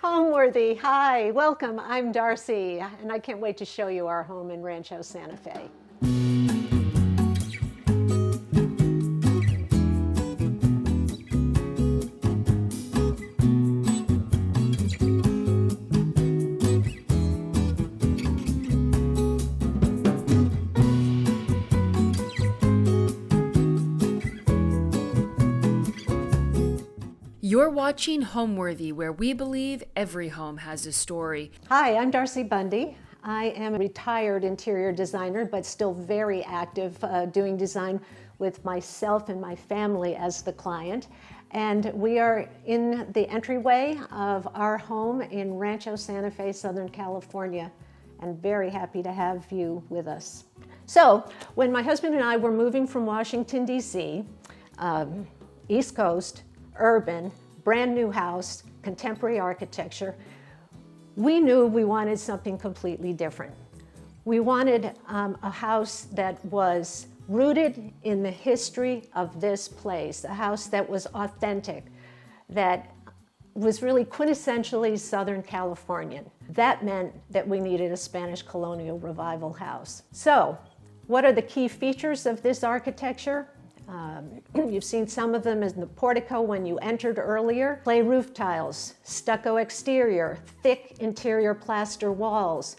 Homeworthy, hi, welcome. I'm Darcie, and I can't wait to show you our home in Rancho Santa Fe. You're watching Homeworthy, where we believe every home has a story. Hi, I'm Darcie Bundy. I am a retired interior designer, but still very active doing design with myself and my family as the client. And we are in the entryway of our home in Rancho Santa Fe, Southern California, and very happy to have you with us. So, when my husband and I were moving from Washington, D.C., East Coast, urban, brand new house, contemporary architecture, we knew we wanted something completely different. We wanted a house that was rooted in the history of this place, a house that was authentic, that was really quintessentially Southern Californian. That meant that we needed a Spanish Colonial Revival house. So, what are the key features of this architecture? You've seen some of them in the portico when you entered earlier. Clay roof tiles, stucco exterior, thick interior plaster walls,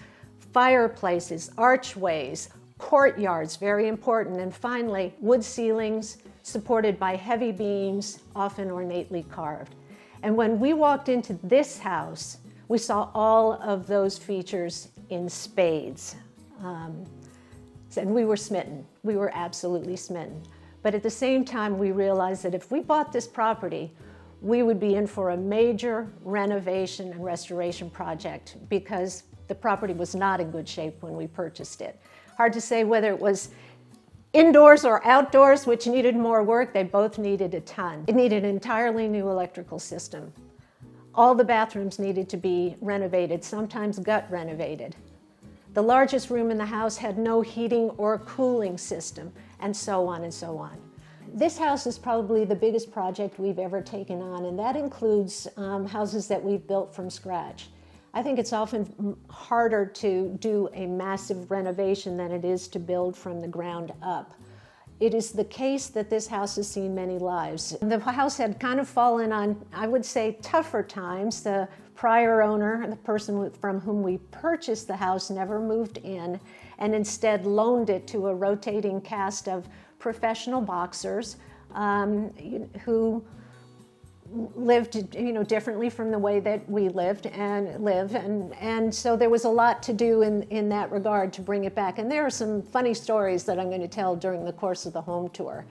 fireplaces, archways, courtyards, very important, and finally, wood ceilings supported by heavy beams, often ornately carved. And when we walked into this house, we saw all of those features in spades. And we were smitten. We were absolutely smitten. But at the same time, we realized that if we bought this property, we would be in for a major renovation and restoration project because the property was not in good shape when we purchased it. Hard to say whether it was indoors or outdoors, which needed more work. They both needed a ton. It needed an entirely new electrical system. All the bathrooms needed to be renovated, sometimes gut renovated. The largest room in the house had no heating or cooling system, and so on and so on. This house is probably the biggest project we've ever taken on, and that includes houses that we've built from scratch. I think it's often harder to do a massive renovation than it is to build from the ground up. It is the case that this house has seen many lives. The house had kind of fallen on, I would say, tougher times. The prior owner, the person from whom we purchased the house, never moved in and instead loaned it to a rotating cast of professional boxers who lived, differently from the way that we live, and so there was a lot to do in that regard to bring it back. And there are some funny stories that I'm going to tell during the course of the home tour.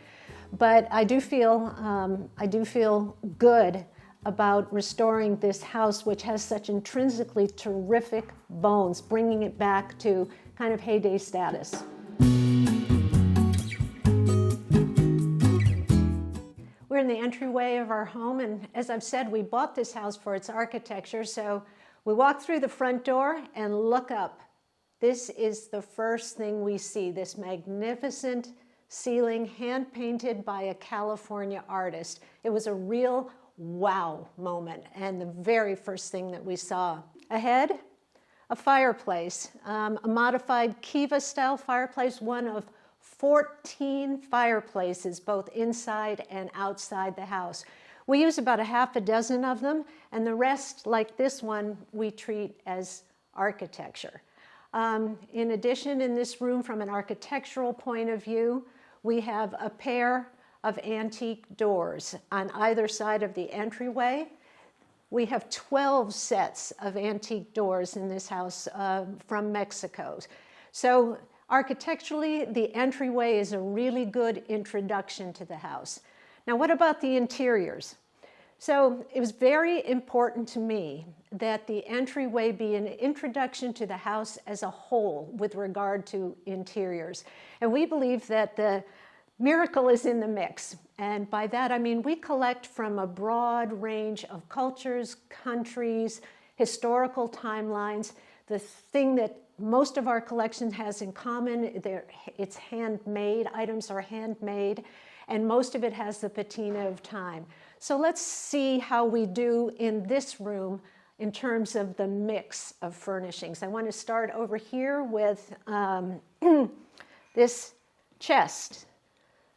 But I do feel good about restoring this house, which has such intrinsically terrific bones, bringing it back to kind of heyday status. We're in the entryway of our home, and as I've said, we bought this house for its architecture, so we walk through the front door and look up. This is the first thing we see, this magnificent ceiling hand-painted by a California artist. It was a real wow moment, and the very first thing that we saw. Ahead, a fireplace, a modified Kiva-style fireplace, one of 14 fireplaces, both inside and outside the house. We use about a half a dozen of them, and the rest, like this one, we treat as architecture. In addition, in this room, from an architectural point of view, we have a pair of antique doors on either side of the entryway. We have 12 sets of antique doors in this house from Mexico. So architecturally, the entryway is a really good introduction to the house. Now, what about the interiors? So it was very important to me that the entryway be an introduction to the house as a whole with regard to interiors. And we believe that the miracle is in the mix. And by that, I mean we collect from a broad range of cultures, countries, historical timelines. The thing that most of our collection has in common, it's handmade, items are handmade, and most of it has the patina of time. So let's see how we do in this room in terms of the mix of furnishings. I want to start over here with this chest.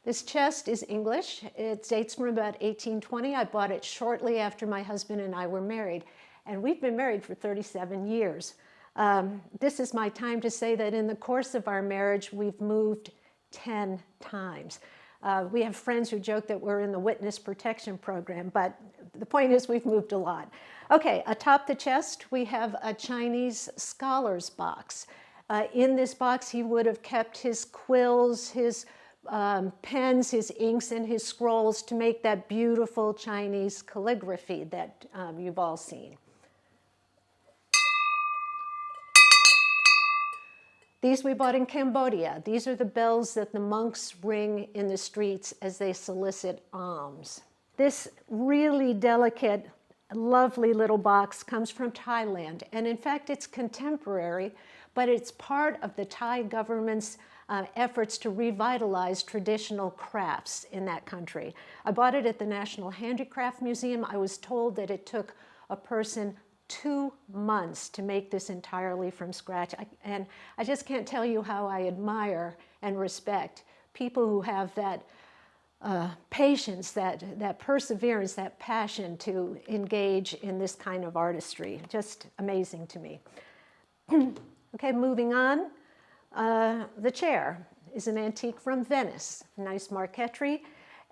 This chest is English. It dates from about 1820. I bought it shortly after my husband and I were married, and we've been married for 37 years. This is my time to say that in the course of our marriage, we've moved 10 times. We have friends who joke that we're in the witness protection program, but the point is we've moved a lot. Okay, atop the chest, we have a Chinese scholar's box. In this box, he would have kept his quills, his pens, his inks, and his scrolls to make that beautiful Chinese calligraphy that you've all seen. These we bought in Cambodia. These are the bells that the monks ring in the streets as they solicit alms. This really delicate, lovely little box comes from Thailand, and in fact it's contemporary, but it's part of the Thai government's efforts to revitalize traditional crafts in that country. I bought it at the National Handicraft Museum. I was told that it took a person 2 months to make this entirely from scratch. And I just can't tell you how I admire and respect people who have that patience, that perseverance, that passion to engage in this kind of artistry. Just amazing to me. Okay, moving on. The chair is an antique from Venice, nice marquetry,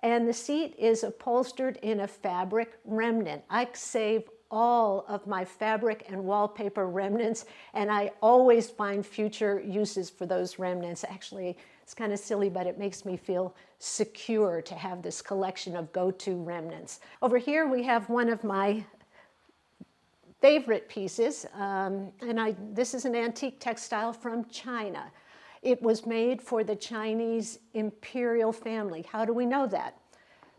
and the seat is upholstered in a fabric remnant. I save all of my fabric and wallpaper remnants, and I always find future uses for those remnants. Actually, it's kind of silly, but it makes me feel secure to have this collection of go-to remnants. Over here we have one of my favorite pieces, this is an antique textile from China. It was made for the Chinese imperial family. How do we know that?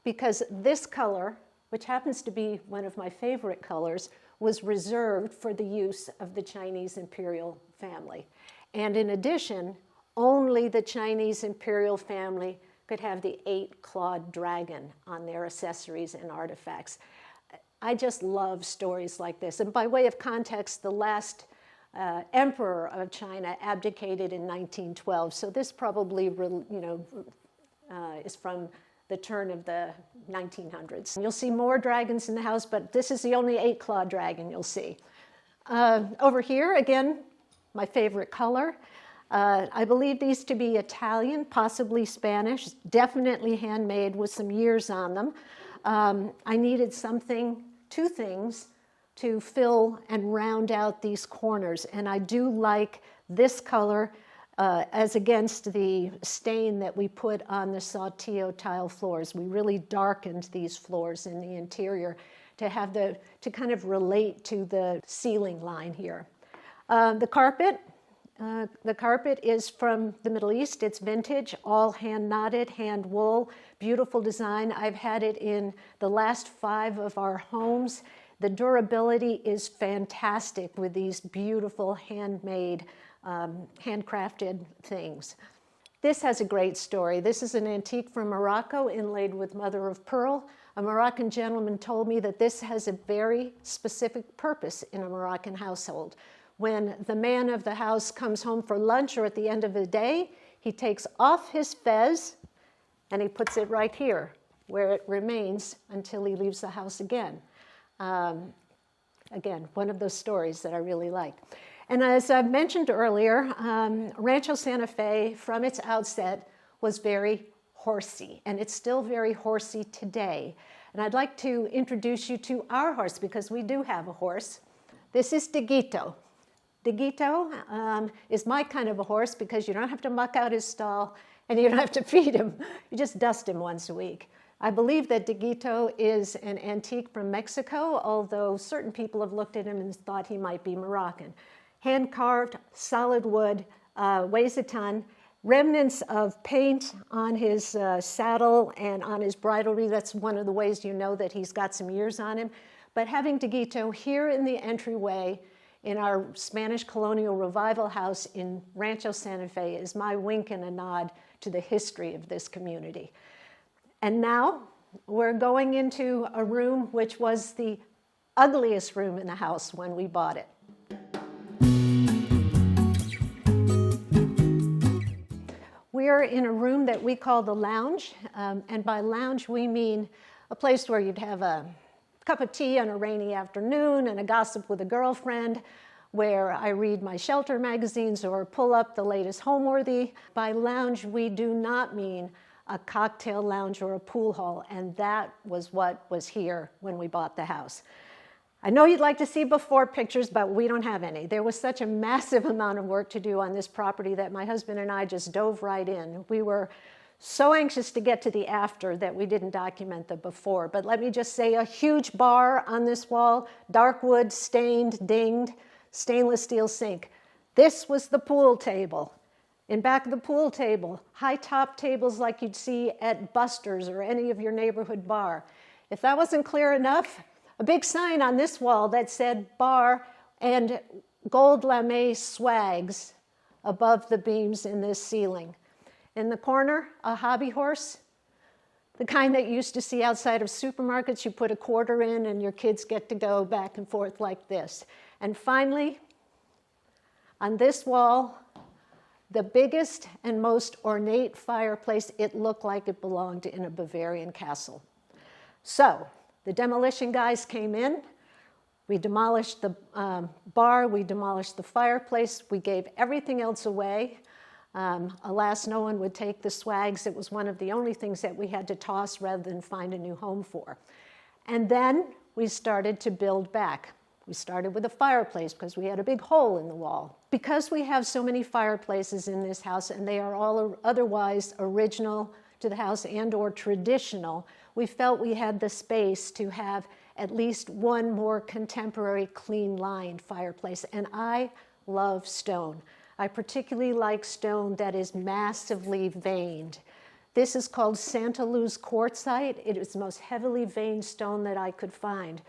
Because this color, which happens to be one of my favorite colors, was reserved for the use of the Chinese imperial family. And in addition, only the Chinese imperial family could have the 8-clawed dragon on their accessories and artifacts. I just love stories like this. And by way of context, the last emperor of China abdicated in 1912. So this probably, is from the turn of the 1900s. You'll see more dragons in the house, but this is the only 8-clawed dragon you'll see. Over here, again, my favorite color. I believe these to be Italian, possibly Spanish, definitely handmade with some years on them. I needed two things to fill and round out these corners, and I do like this color as against the stain that we put on the saltillo tile floors. We really darkened these floors in the interior to kind of relate to the ceiling line here. The carpet is from the Middle East. It's vintage, all hand knotted, hand wool, beautiful design. I've had it in the last 5 of our homes. The durability is fantastic with these beautiful handmade, handcrafted things. This has a great story. This is an antique from Morocco inlaid with mother of pearl. A Moroccan gentleman told me that this has a very specific purpose in a Moroccan household. When the man of the house comes home for lunch or at the end of the day, he takes off his fez and he puts it right here, where it remains until he leaves the house again. Again, one of those stories that I really like. And as I mentioned earlier, Rancho Santa Fe, from its outset, was very horsey, and it's still very horsey today. And I'd like to introduce you to our horse, because we do have a horse. This is Dieguito. Dieguito is my kind of a horse because you don't have to muck out his stall and you don't have to feed him. You just dust him once a week. I believe that Dieguito is an antique from Mexico, although certain people have looked at him and thought he might be Moroccan. Hand-carved, solid wood, weighs a ton. Remnants of paint on his saddle and on his bridle wreath. That's one of the ways you know that he's got some years on him. But having Dieguito here in the entryway in our Spanish Colonial Revival house in Rancho Santa Fe is my wink and a nod to the history of this community. And now we're going into a room which was the ugliest room in the house when we bought it. We are in a room that we call the lounge, and by lounge we mean a place where you'd have a cup of tea on a rainy afternoon and a gossip with a girlfriend, where I read my shelter magazines or pull up the latest Homeworthy. By lounge, we do not mean a cocktail lounge or a pool hall, and that was what was here when we bought the house. I know you'd like to see before pictures, but we don't have any. There was such a massive amount of work to do on this property that my husband and I just dove right in. We were so anxious to get to the after that we didn't document the before. But let me just say, a huge bar on this wall, dark wood, stained, dinged, stainless steel sink. This was the pool table. In back of the pool table, high top tables like you'd see at Buster's or any of your neighborhood bar. If that wasn't clear enough, a big sign on this wall that said bar and gold lame swags above the beams in this ceiling. In the corner, a hobby horse, the kind that you used to see outside of supermarkets. You put a quarter in and your kids get to go back and forth like this. And finally, on this wall, the biggest and most ornate fireplace. It looked like it belonged in a Bavarian castle. So the demolition guys came in. We demolished the bar. We demolished the fireplace. We gave everything else away. Alas, no one would take the swags. It was one of the only things that we had to toss rather than find a new home for. And then we started to build back. We started with a fireplace because we had a big hole in the wall. Because we have so many fireplaces in this house and they are all otherwise original to the house and or traditional, we felt we had the space to have at least one more contemporary, clean-lined fireplace. And I love stone. I particularly like stone that is massively veined. This is called Santa Luz quartzite. It is the most heavily veined stone that I could find.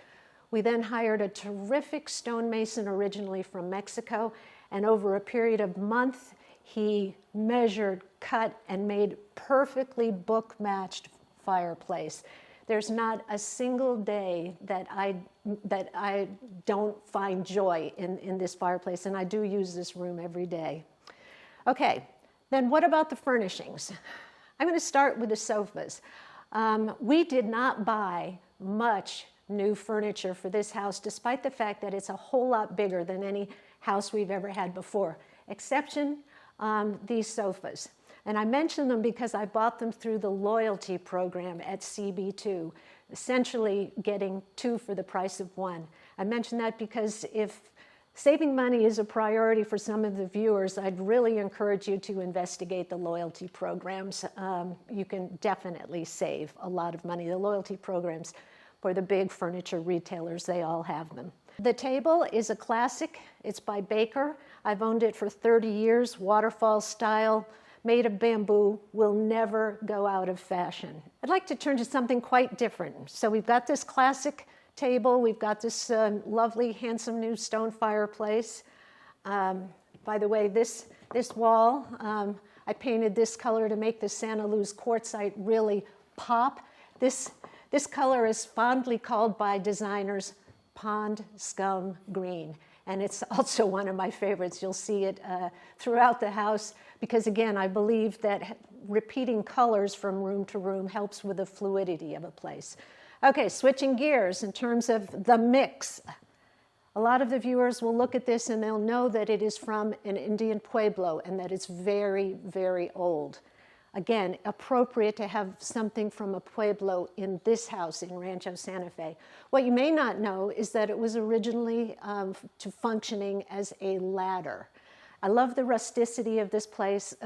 We then hired a terrific stonemason originally from Mexico, and over a period of months, he measured, cut, and made perfectly book-matched fireplace. There's not a single day that I don't find joy in this fireplace, and I do use this room every day. Okay, then what about the furnishings? I'm going to start with the sofas. We did not buy much new furniture for this house, despite the fact that it's a whole lot bigger than any house we've ever had before. Exception, these sofas. And I mention them because I bought them through the loyalty program at CB2, essentially getting two for the price of one. I mention that because if saving money is a priority for some of the viewers, I'd really encourage you to investigate the loyalty programs. You can definitely save a lot of money. The loyalty programs for the big furniture retailers, they all have them. The table is a classic. It's by Baker. I've owned it for 30 years, waterfall style, made of bamboo, will never go out of fashion. I'd like to turn to something quite different. So we've got this classic table. We've got this lovely, handsome new stone fireplace. By the way, this wall, I painted this color to make the Santa Luz quartzite really pop. This color is fondly called by designers pond scum green. And it's also one of my favorites. You'll see it throughout the house because, again, I believe that repeating colors from room to room helps with the fluidity of a place. Okay, switching gears in terms of the mix. A lot of the viewers will look at this and they'll know that it is from an Indian pueblo and that it's very, very old. Again, appropriate to have something from a pueblo in this house in Rancho Santa Fe. What you may not know is that it was originally functioning as a ladder. I love the rusticity of this piece,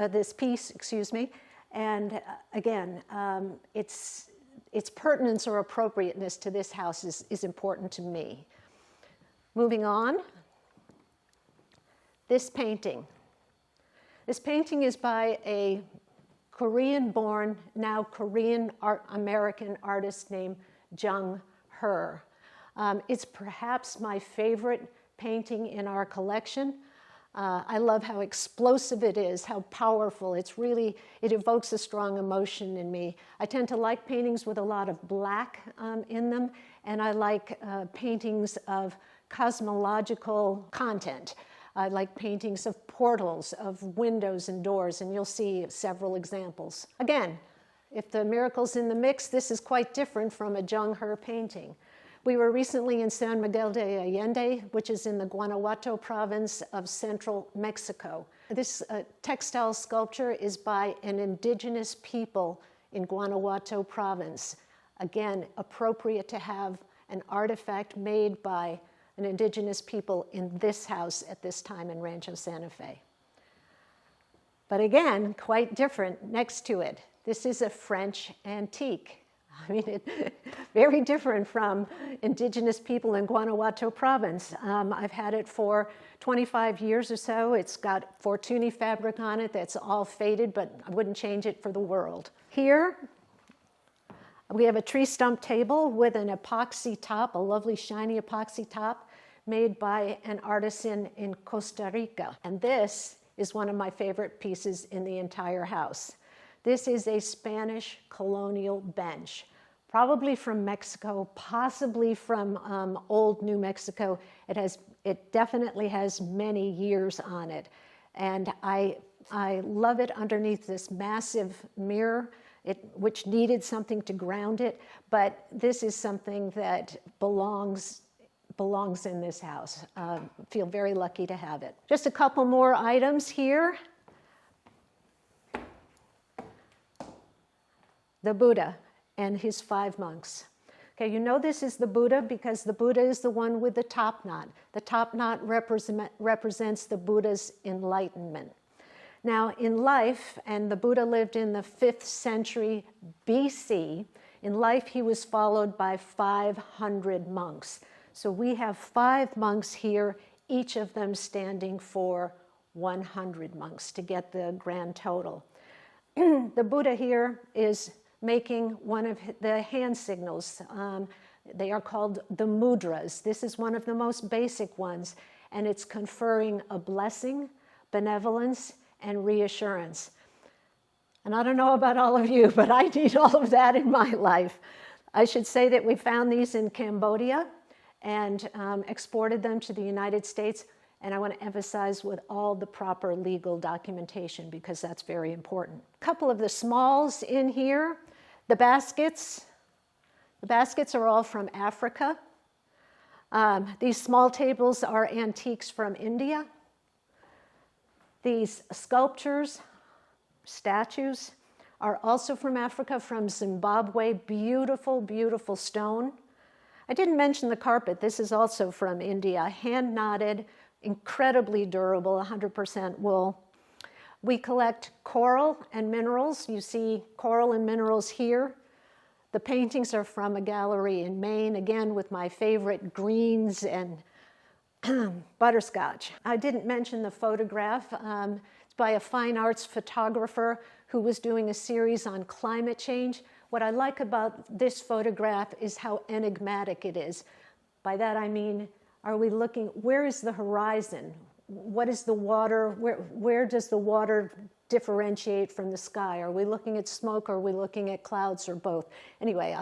and again, its pertinence or appropriateness to this house is important to me. Moving on, this painting. This painting is by a Korean-born, now Korean-American artist named Jung Her. It's perhaps my favorite painting in our collection. I love how explosive it is, how powerful. It evokes a strong emotion in me. I tend to like paintings with a lot of black in them, and I like paintings of cosmological content. I like paintings of portals, of windows and doors, and you'll see several examples. Again, if the miracle's in the mix, this is quite different from a Zheng He painting. We were recently in San Miguel de Allende, which is in the Guanajuato province of central Mexico. This textile sculpture is by an indigenous people in Guanajuato province. Again, appropriate to have an artifact made by an indigenous people in this house at this time in Rancho Santa Fe. But again, quite different next to it. This is a French antique. I mean, very different from indigenous people in Guanajuato province. I've had it for 25 years or so. It's got Fortuny fabric on it that's all faded, but I wouldn't change it for the world. Here, we have a tree stump table with an epoxy top, a lovely shiny epoxy top made by an artisan in Costa Rica. And this is one of my favorite pieces in the entire house. This is a Spanish colonial bench, probably from Mexico, possibly from old New Mexico. It definitely has many years on it. And I love it underneath this massive mirror, which needed something to ground it, but this is something that belongs in this house. Feel very lucky to have it. Just a couple more items here. The Buddha and his 5 monks. Okay, you know this is the Buddha because the Buddha is the one with the top knot. The top knot represents the Buddha's enlightenment. Now, in life, and the Buddha lived in the 5th century BC, in life he was followed by 500 monks. So we have 5 monks here, each of them standing for 100 monks to get the grand total. The Buddha here is making one of the hand signals. They are called the mudras. This is one of the most basic ones, and it's conferring a blessing, benevolence, and reassurance. And I don't know about all of you, but I need all of that in my life. I should say that we found these in Cambodia and exported them to the United States. And I want to emphasize with all the proper legal documentation because that's very important. A couple of the smalls in here. The baskets are all from Africa. These small tables are antiques from India. These sculptures, statues, are also from Africa, from Zimbabwe. Beautiful, beautiful stone. I didn't mention the carpet. This is also from India, hand knotted, incredibly durable, 100% wool. We collect coral and minerals. You see coral and minerals here. The paintings are from a gallery in Maine, again with my favorite greens and butterscotch. I didn't mention the photograph. It's by a fine arts photographer who was doing a series on climate change. What I like about this photograph is how enigmatic it is. By that I mean, are we looking, where is the horizon? What is the water, where does the water differentiate from the sky? Are we looking at smoke or are we looking at clouds or both? Anyway,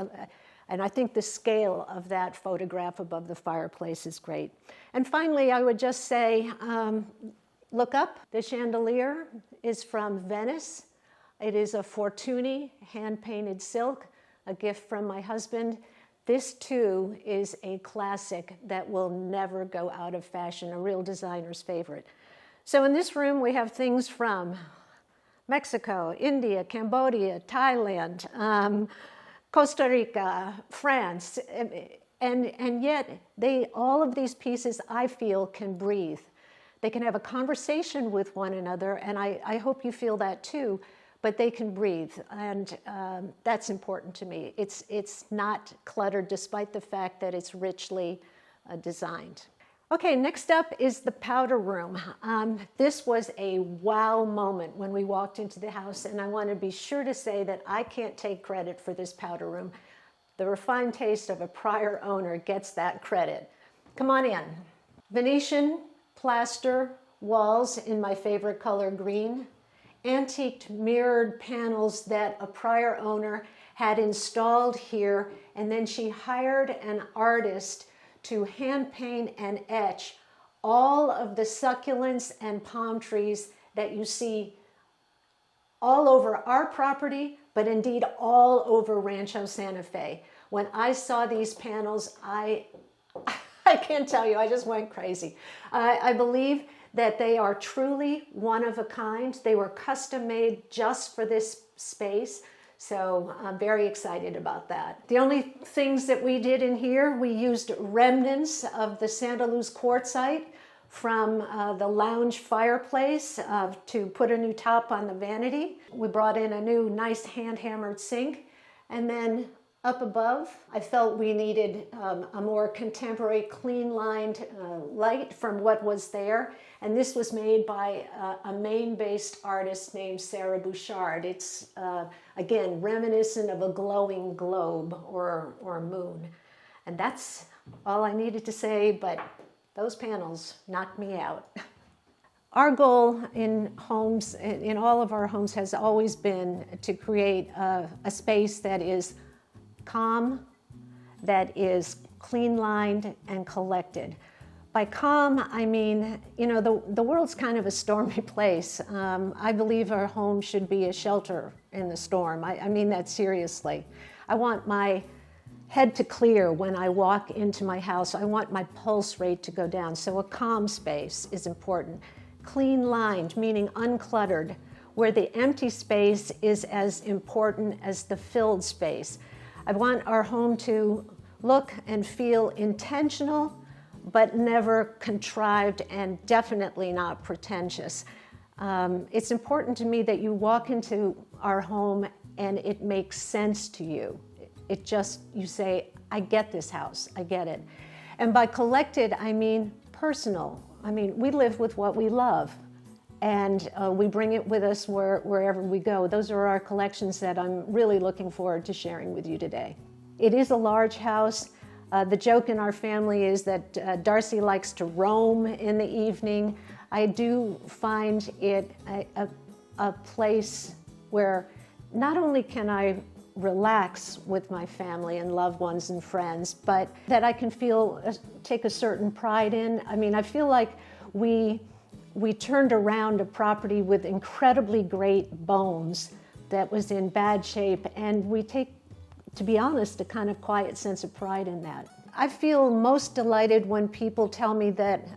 and I think the scale of that photograph above the fireplace is great. And finally, I would just say, look up. The chandelier is from Venice. It is a Fortuny hand-painted silk, a gift from my husband. This, too, is a classic that will never go out of fashion, a real designer's favorite. So in this room, we have things from Mexico, India, Cambodia, Thailand, Costa Rica, France, and yet all of these pieces, I feel, can breathe. They can have a conversation with one another, and I hope you feel that too, but they can breathe, and that's important to me. It's not cluttered, despite the fact that it's richly designed. Okay, next up is the powder room. This was a wow moment when we walked into the house, and I want to be sure to say that I can't take credit for this powder room. The refined taste of a prior owner gets that credit. Come on in. Venetian, plaster, walls in my favorite color green, antiqued mirrored panels that a prior owner had installed here, and then she hired an artist to hand paint and etch all of the succulents and palm trees that you see all over our property, but indeed all over Rancho Santa Fe. When I saw these panels, I can't tell you, I just went crazy. I believe that they are truly one of a kind. They were custom made just for this space. So I'm very excited about that. The only things that we did in here, we used remnants of the Santa Luz quartzite from the lounge fireplace to put a new top on the vanity. We brought in a new nice hand-hammered sink. And then up above, I felt we needed a more contemporary, clean-lined light from what was there. And this was made by a Maine-based artist named Sarah Bouchard. It's, again, reminiscent of a glowing globe or a moon. And that's all I needed to say, but those panels knocked me out. Our goal in homes, in all of our homes, has always been to create a space that is calm, that is clean-lined and collected. By calm, I mean, you know, the world's kind of a stormy place. I believe our home should be a shelter in the storm. I mean that seriously. I want my head to clear when I walk into my house. I want my pulse rate to go down. So a calm space is important. Clean-lined, meaning uncluttered, where the empty space is as important as the filled space. I want our home to look and feel intentional, but never contrived, and definitely not pretentious. It's important to me that you walk into our home and it makes sense to you. It just, you say, I get this house, I get it. And by collected, I mean personal. I mean, we live with what we love, and we bring it with us wherever we go. Those are our collections that I'm really looking forward to sharing with you today. It is a large house. The joke in our family is that Darcie likes to roam in the evening. I do find it a place where not only can I relax with my family and loved ones and friends, but that I can take a certain pride in. I mean, I feel like we turned around a property with incredibly great bones that was in bad shape, and we take, to be honest, a kind of quiet sense of pride in that. I feel most delighted when people tell me that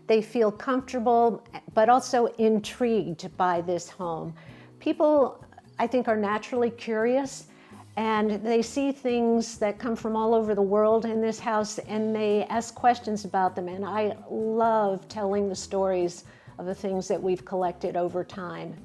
they feel comfortable, but also intrigued by this home. People, I think, are naturally curious, and they see things that come from all over the world in this house, and they ask questions about them. And I love telling the stories of the things that we've collected over time.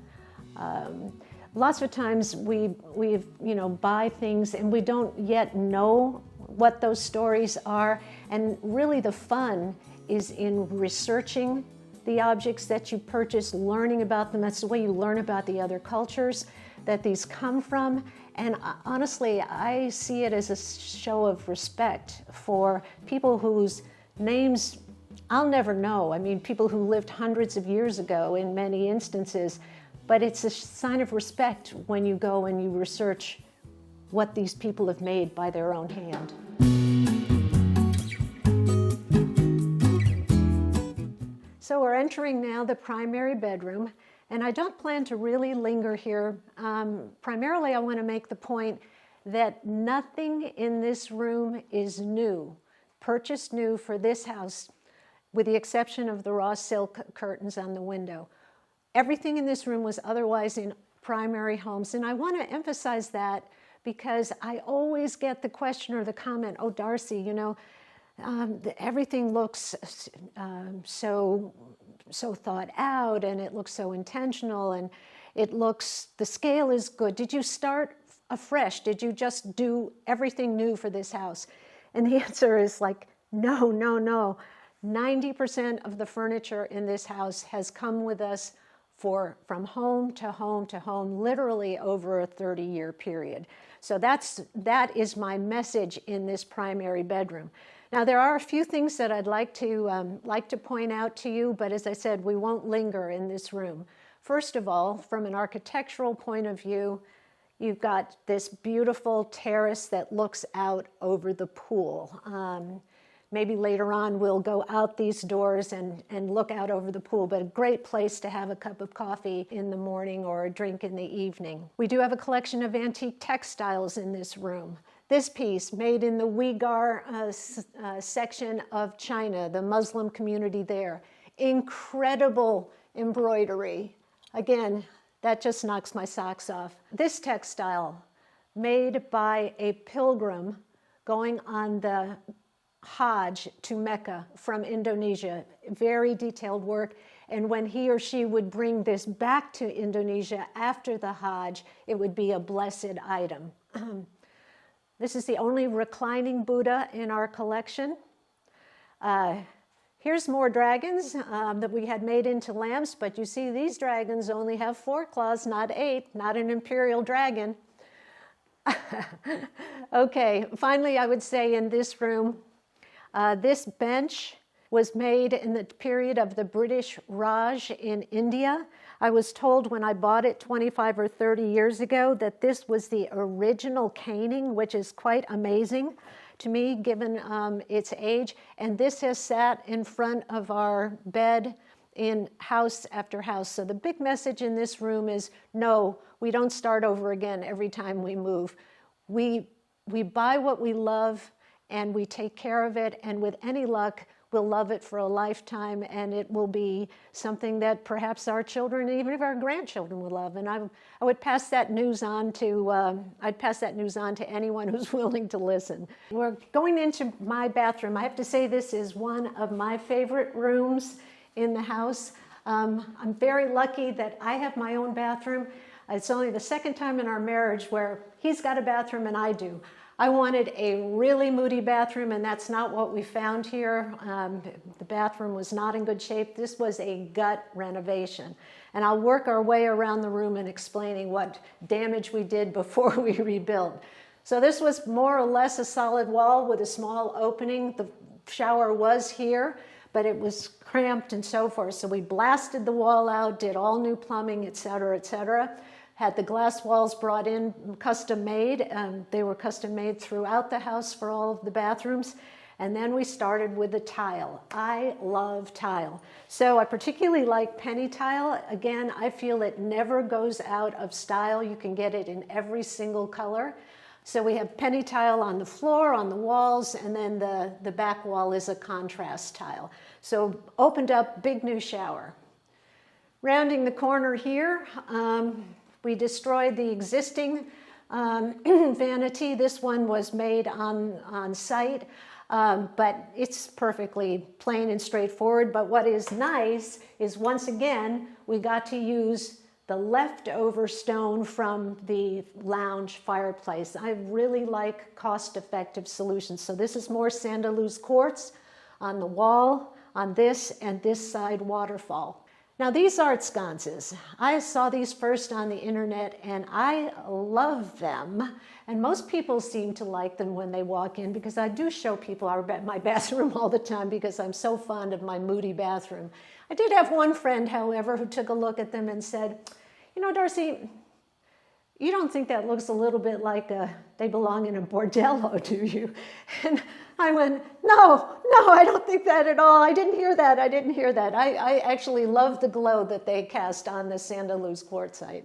Lots of times we buy things and we don't yet know what those stories are, and really the fun is in researching the objects that you purchase, learning about them. That's the way you learn about the other cultures that these come from. And honestly, I see it as a show of respect for people whose names I'll never know. I mean, people who lived hundreds of years ago in many instances, but it's a sign of respect when you go and you research what these people have made by their own hand. So we're entering now the primary bedroom, and I don't plan to really linger here. Primarily, I want to make the point that nothing in this room is new, purchased new for this house, with the exception of the raw silk curtains on the window. Everything in this room was otherwise in primary homes, and I want to emphasize that because I always get the question or the comment, oh, Darcie, you know, everything looks so thought out, and it looks so intentional, and the scale is good. Did you start afresh? Did you just do everything new for this house? And the answer is like, no. 90% of the furniture in this house has come with us from home to home to home, literally over a 30-year period. So that is my message in this primary bedroom. Now, there are a few things that I'd like to point out to you, but as I said, we won't linger in this room. First of all, from an architectural point of view, you've got this beautiful terrace that looks out over the pool. Maybe later on we'll go out these doors and look out over the pool, but a great place to have a cup of coffee in the morning or a drink in the evening. We do have a collection of antique textiles in this room. This piece, made in the Uyghur section of China, the Muslim community there. Incredible embroidery. Again, that just knocks my socks off. This textile, made by a pilgrim going on the Hajj to Mecca from Indonesia. Very detailed work. And when he or she would bring this back to Indonesia after the Hajj, it would be a blessed item. This is the only reclining Buddha in our collection. Here's more dragons that we had made into lamps, but you see these dragons only have 4 claws, not 8, not an imperial dragon. Okay, finally I would say in this room, this bench was made in the period of the British Raj in India. I was told when I bought it 25 or 30 years ago that this was the original caning, which is quite amazing to me given its age. And this has sat in front of our bed in house after house. So the big message in this room is, no, we don't start over again every time we move. We buy what we love and we take care of it, and with any luck, we'll love it for a lifetime, and it will be something that perhaps our children, even if our grandchildren, will love. And I would pass that news on to anyone who's willing to listen. We're going into my bathroom. I have to say this is one of my favorite rooms in the house. I'm very lucky that I have my own bathroom. It's only the second time in our marriage where he's got a bathroom and I do. I wanted a really moody bathroom, and that's not what we found here. The bathroom was not in good shape. This was a gut renovation. And I'll work our way around the room in explaining what damage we did before we rebuilt. So this was more or less a solid wall with a small opening. The shower was here, but it was cramped and so forth. So we blasted the wall out, did all new plumbing, et cetera, et cetera. Had the glass walls brought in, custom made. They were custom made throughout the house for all of the bathrooms. And then we started with the tile. I love tile. So I particularly like penny tile. Again, I feel it never goes out of style. You can get it in every single color. So we have penny tile on the floor, on the walls, and then the back wall is a contrast tile. So opened up, big new shower. Rounding the corner here, we destroyed the existing vanity. This one was made on site, but it's perfectly plain and straightforward. But what is nice is, once again, we got to use the leftover stone from the lounge fireplace. I really like cost-effective solutions. So this is more Sandalwood quartz on the wall, on this, and this side waterfall. Now these art sconces, I saw these first on the internet and I love them. And most people seem to like them when they walk in, because I do show people my bathroom all the time because I'm so fond of my moody bathroom. I did have one friend, however, who took a look at them and said, you know, Darcie, you don't think that looks a little bit like they belong in a bordello, do you? And I went, no, I don't think that at all. I didn't hear that. I actually love the glow that they cast on the Sandalwood quartzite.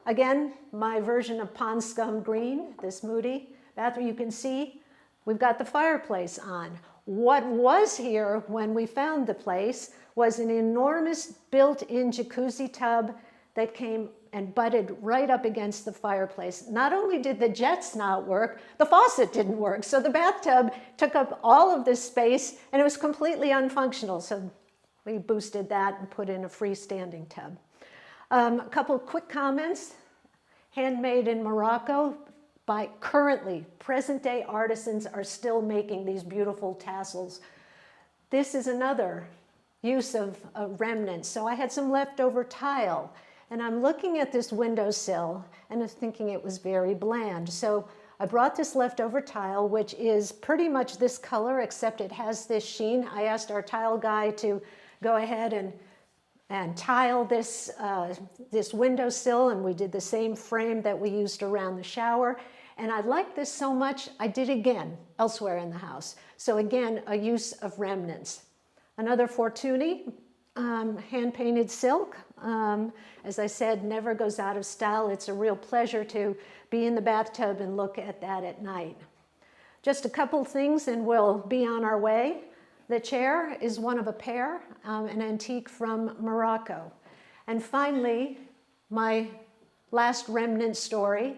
Again, my version of pond scum green, this moody bathroom. You can see we've got the fireplace on. What was here when we found the place was an enormous built-in jacuzzi tub that came and butted right up against the fireplace. Not only did the jets not work, the faucet didn't work. So the bathtub took up all of this space and it was completely unfunctional. So we boosted that and put in a freestanding tub. A couple of quick comments. Handmade in Morocco by currently present-day artisans are still making these beautiful tassels. This is another use of remnants. So I had some leftover tile. And I'm looking at this windowsill and I'm thinking it was very bland. So I brought this leftover tile, which is pretty much this color, except it has this sheen. I asked our tile guy to go ahead and tile this, this windowsill, and we did the same frame that we used around the shower. And I liked this so much, I did again elsewhere in the house. So again, a use of remnants. Another Fortuny, hand-painted silk. As I said, never goes out of style. It's a real pleasure to be in the bathtub and look at that at night. Just a couple things and we'll be on our way. The chair is one of a pair, an antique from Morocco. And finally, my last remnant story.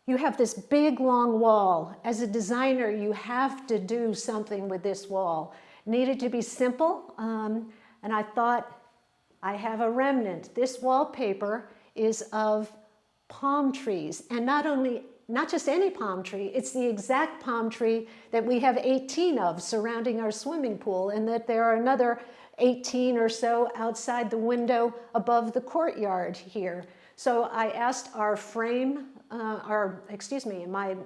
You have this big, long wall. As a designer, you have to do something with this wall. It needed to be simple, and I thought, I have a remnant. This wallpaper is of palm trees, and not just any palm tree, it's the exact palm tree that we have 18 of surrounding our swimming pool, and that there are another 18 or so outside the window above the courtyard here. So I asked our my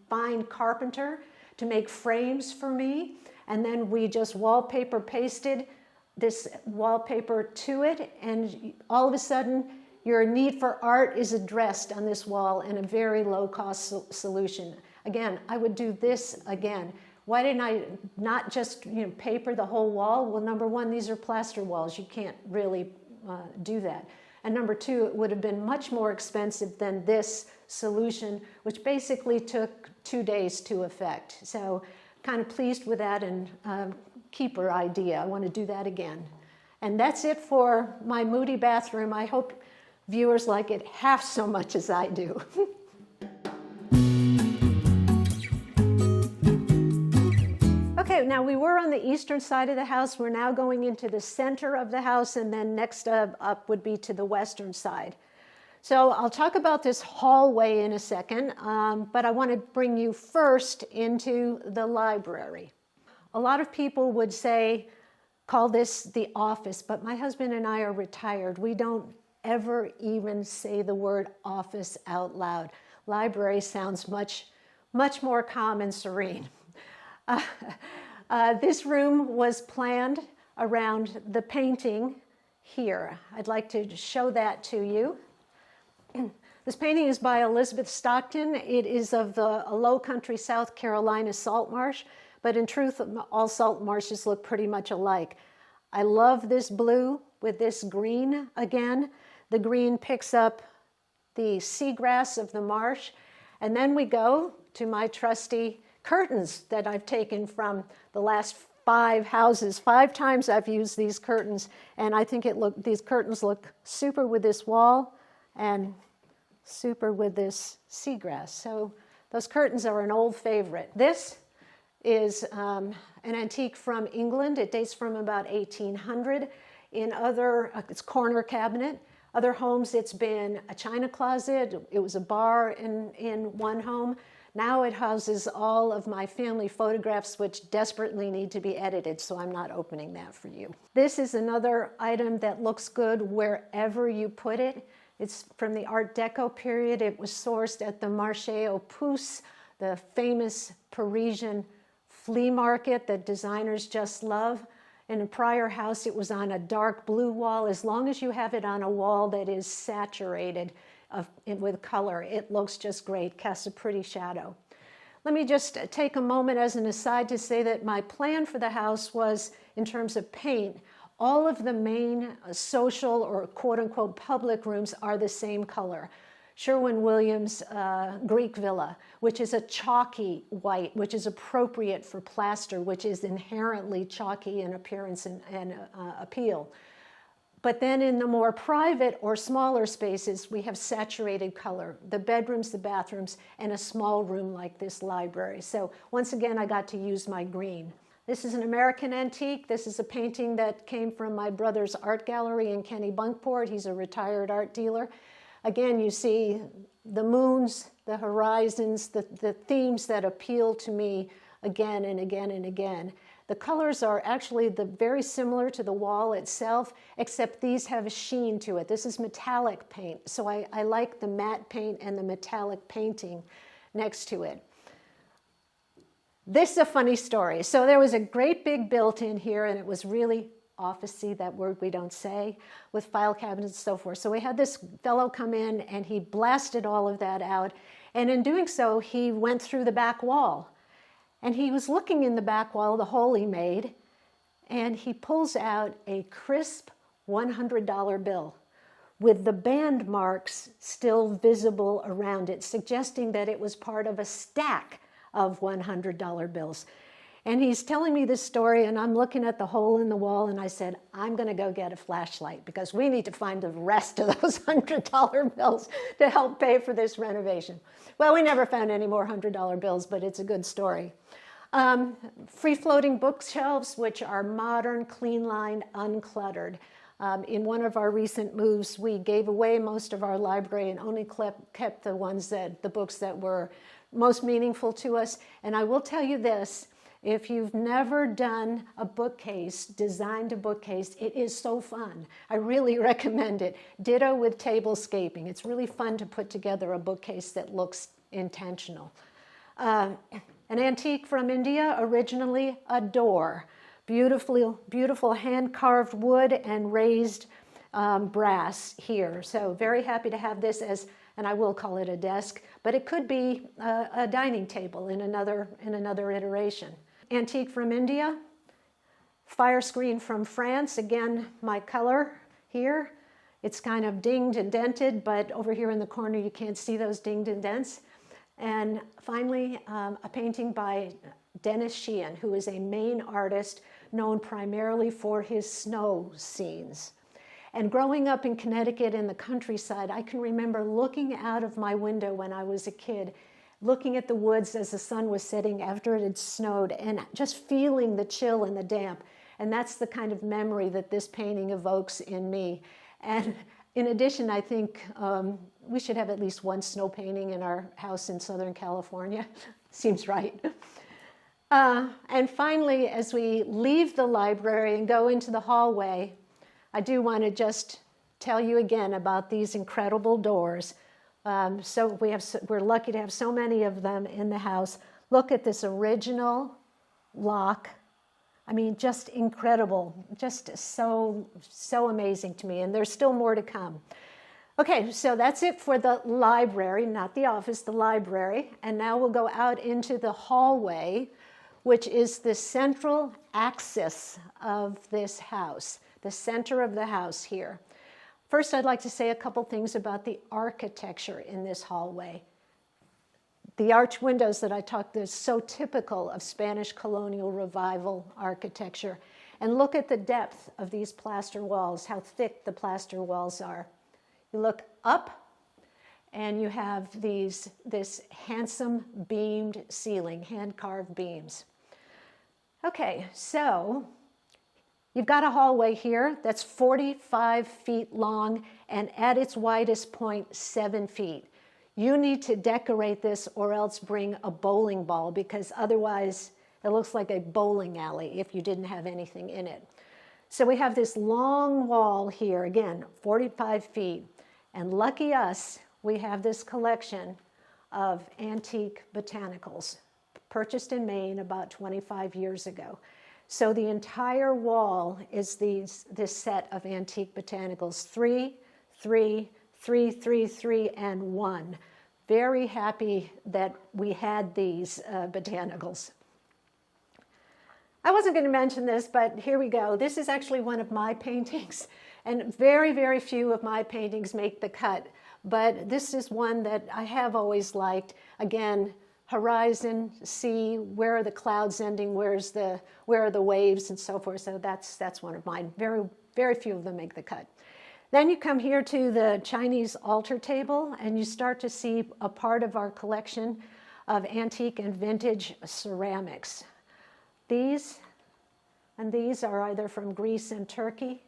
fine carpenter to make frames for me, and then we just wallpaper pasted this wallpaper to it, and all of a sudden your need for art is addressed on this wall in a very low-cost solution. Again, I would do this again. Why didn't I not just paper the whole wall? Well, number one, these are plaster walls. You can't really do that. And number two, it would have been much more expensive than this solution, which basically took 2 days to effect. So kind of pleased with that, and keeper idea. I want to do that again. And that's it for my moody bathroom. I hope viewers like it half so much as I do. Okay, now we were on the eastern side of the house. We're now going into the center of the house, and then next up would be to the western side. So I'll talk about this hallway in a second, but I want to bring you first into the library. A lot of people would call this the office, but my husband and I are retired. We don't ever even say the word office out loud. Library sounds much more calm and serene. This room was planned around the painting here. I'd like to show that to you. This painting is by Elizabeth Stockton. It is of a low country South Carolina salt marsh, but in truth, all salt marshes look pretty much alike. I love this blue with this green again. The green picks up the seagrass of the marsh. And then we go to my trusty curtains that I've taken from the last 5 houses. 5 times I've used these curtains, and I think these curtains look super with this wall and super with this seagrass. So those curtains are an old favorite. This is an antique from England. It dates from about 1800. It's corner cabinet. Other homes, it's been a china closet. It was a bar in one home. Now it houses all of my family photographs, which desperately need to be edited, so I'm not opening that for you. This is another item that looks good wherever you put it. It's from the Art Deco period. It was sourced at the Marché aux Puces, the famous Parisian flea market that designers just love. In a prior house, it was on a dark blue wall. As long as you have it on a wall that is saturated with color, it looks just great, casts a pretty shadow. Let me just take a moment as an aside to say that my plan for the house was, in terms of paint, all of the main social or quote-unquote public rooms are the same color. Sherwin-Williams Greek Villa, which is a chalky white, which is appropriate for plaster, which is inherently chalky in appearance and appeal. But then in the more private or smaller spaces, we have saturated color, the bedrooms, the bathrooms, and a small room like this library. So once again, I got to use my green. This is an American antique. This is a painting that came from my brother's art gallery in Kennebunkport. He's a retired art dealer. Again, you see the moons, the horizons, the themes that appeal to me again and again and again. The colors are actually very similar to the wall itself, except these have a sheen to it. This is metallic paint, so I like the matte paint and the metallic painting. next to it. This is a funny story. So there was a great big built-in here, and it was really officey, that word we don't say, with file cabinets and so forth. So we had this fellow come in, and he blasted all of that out. And in doing so, he went through the back wall. And he was looking in the back wall, the hole he made, and he pulls out a crisp $100 bill with the band marks still visible around it, suggesting that it was part of a stack of $100 bills. And he's telling me this story, and I'm looking at the hole in the wall, and I said, I'm going to go get a flashlight because we need to find the rest of those $100 bills to help pay for this renovation. Well, we never found any more $100 bills, but it's a good story. Free-floating bookshelves, which are modern, clean-lined, uncluttered. In one of our recent moves, we gave away most of our library and only kept the books that were most meaningful to us. And I will tell you this, if you've never done a bookcase, designed a bookcase, it is so fun. I really recommend it. Ditto with tablescaping. It's really fun to put together a bookcase that looks intentional. An antique from India, originally a door. Beautiful hand-carved wood and raised brass here. So very happy to have this as, and I will call it a desk, but it could be a dining table in another iteration. Antique from India, fire screen from France. Again, my color here. It's kind of dinged and dented, but over here in the corner you can't see those dinged and dents. And finally, a painting by Dennis Sheehan, who is a Maine artist known primarily for his snow scenes. And growing up in Connecticut in the countryside, I can remember looking out of my window when I was a kid, looking at the woods as the sun was setting after it had snowed, and just feeling the chill and the damp. And that's the kind of memory that this painting evokes in me. And in addition, I think we should have at least one snow painting in our house in Southern California. Seems right. And finally, as we leave the library and go into the hallway, I do want to just tell you again about these incredible doors. So we're lucky to have so many of them in the house. Look at this original lock. I mean, just incredible, just so amazing to me, and there's still more to come. Okay, so that's it for the library, not the office, the library. And now we'll go out into the hallway, which is the central axis of this house, the center of the house here. First, I'd like to say a couple things about the architecture in this hallway. The arch windows that I talked about are so typical of Spanish Colonial Revival architecture. And look at the depth of these plaster walls, how thick the plaster walls are. You look up, and you have this handsome beamed ceiling, hand-carved beams. Okay, so you've got a hallway here that's 45 feet long and at its widest point, 7 feet. You need to decorate this or else bring a bowling ball, because otherwise it looks like a bowling alley if you didn't have anything in it. So we have this long wall here, again, 45 feet. And lucky us, we have this collection of antique botanicals purchased in Maine about 25 years ago. So the entire wall is this set of antique botanicals, 3, 3, 3, 3, 3, and 1. Very happy that we had these botanicals. I wasn't going to mention this, but here we go. This is actually one of my paintings, and very, very few of my paintings make the cut. But this is one that I have always liked. Again, horizon, sea, where are the clouds ending, where are the waves, and so forth. So that's one of mine. Very, very few of them make the cut. Then you come here to the Chinese altar table, and you start to see a part of our collection of antique and vintage ceramics. These and these are either from Greece and Turkey.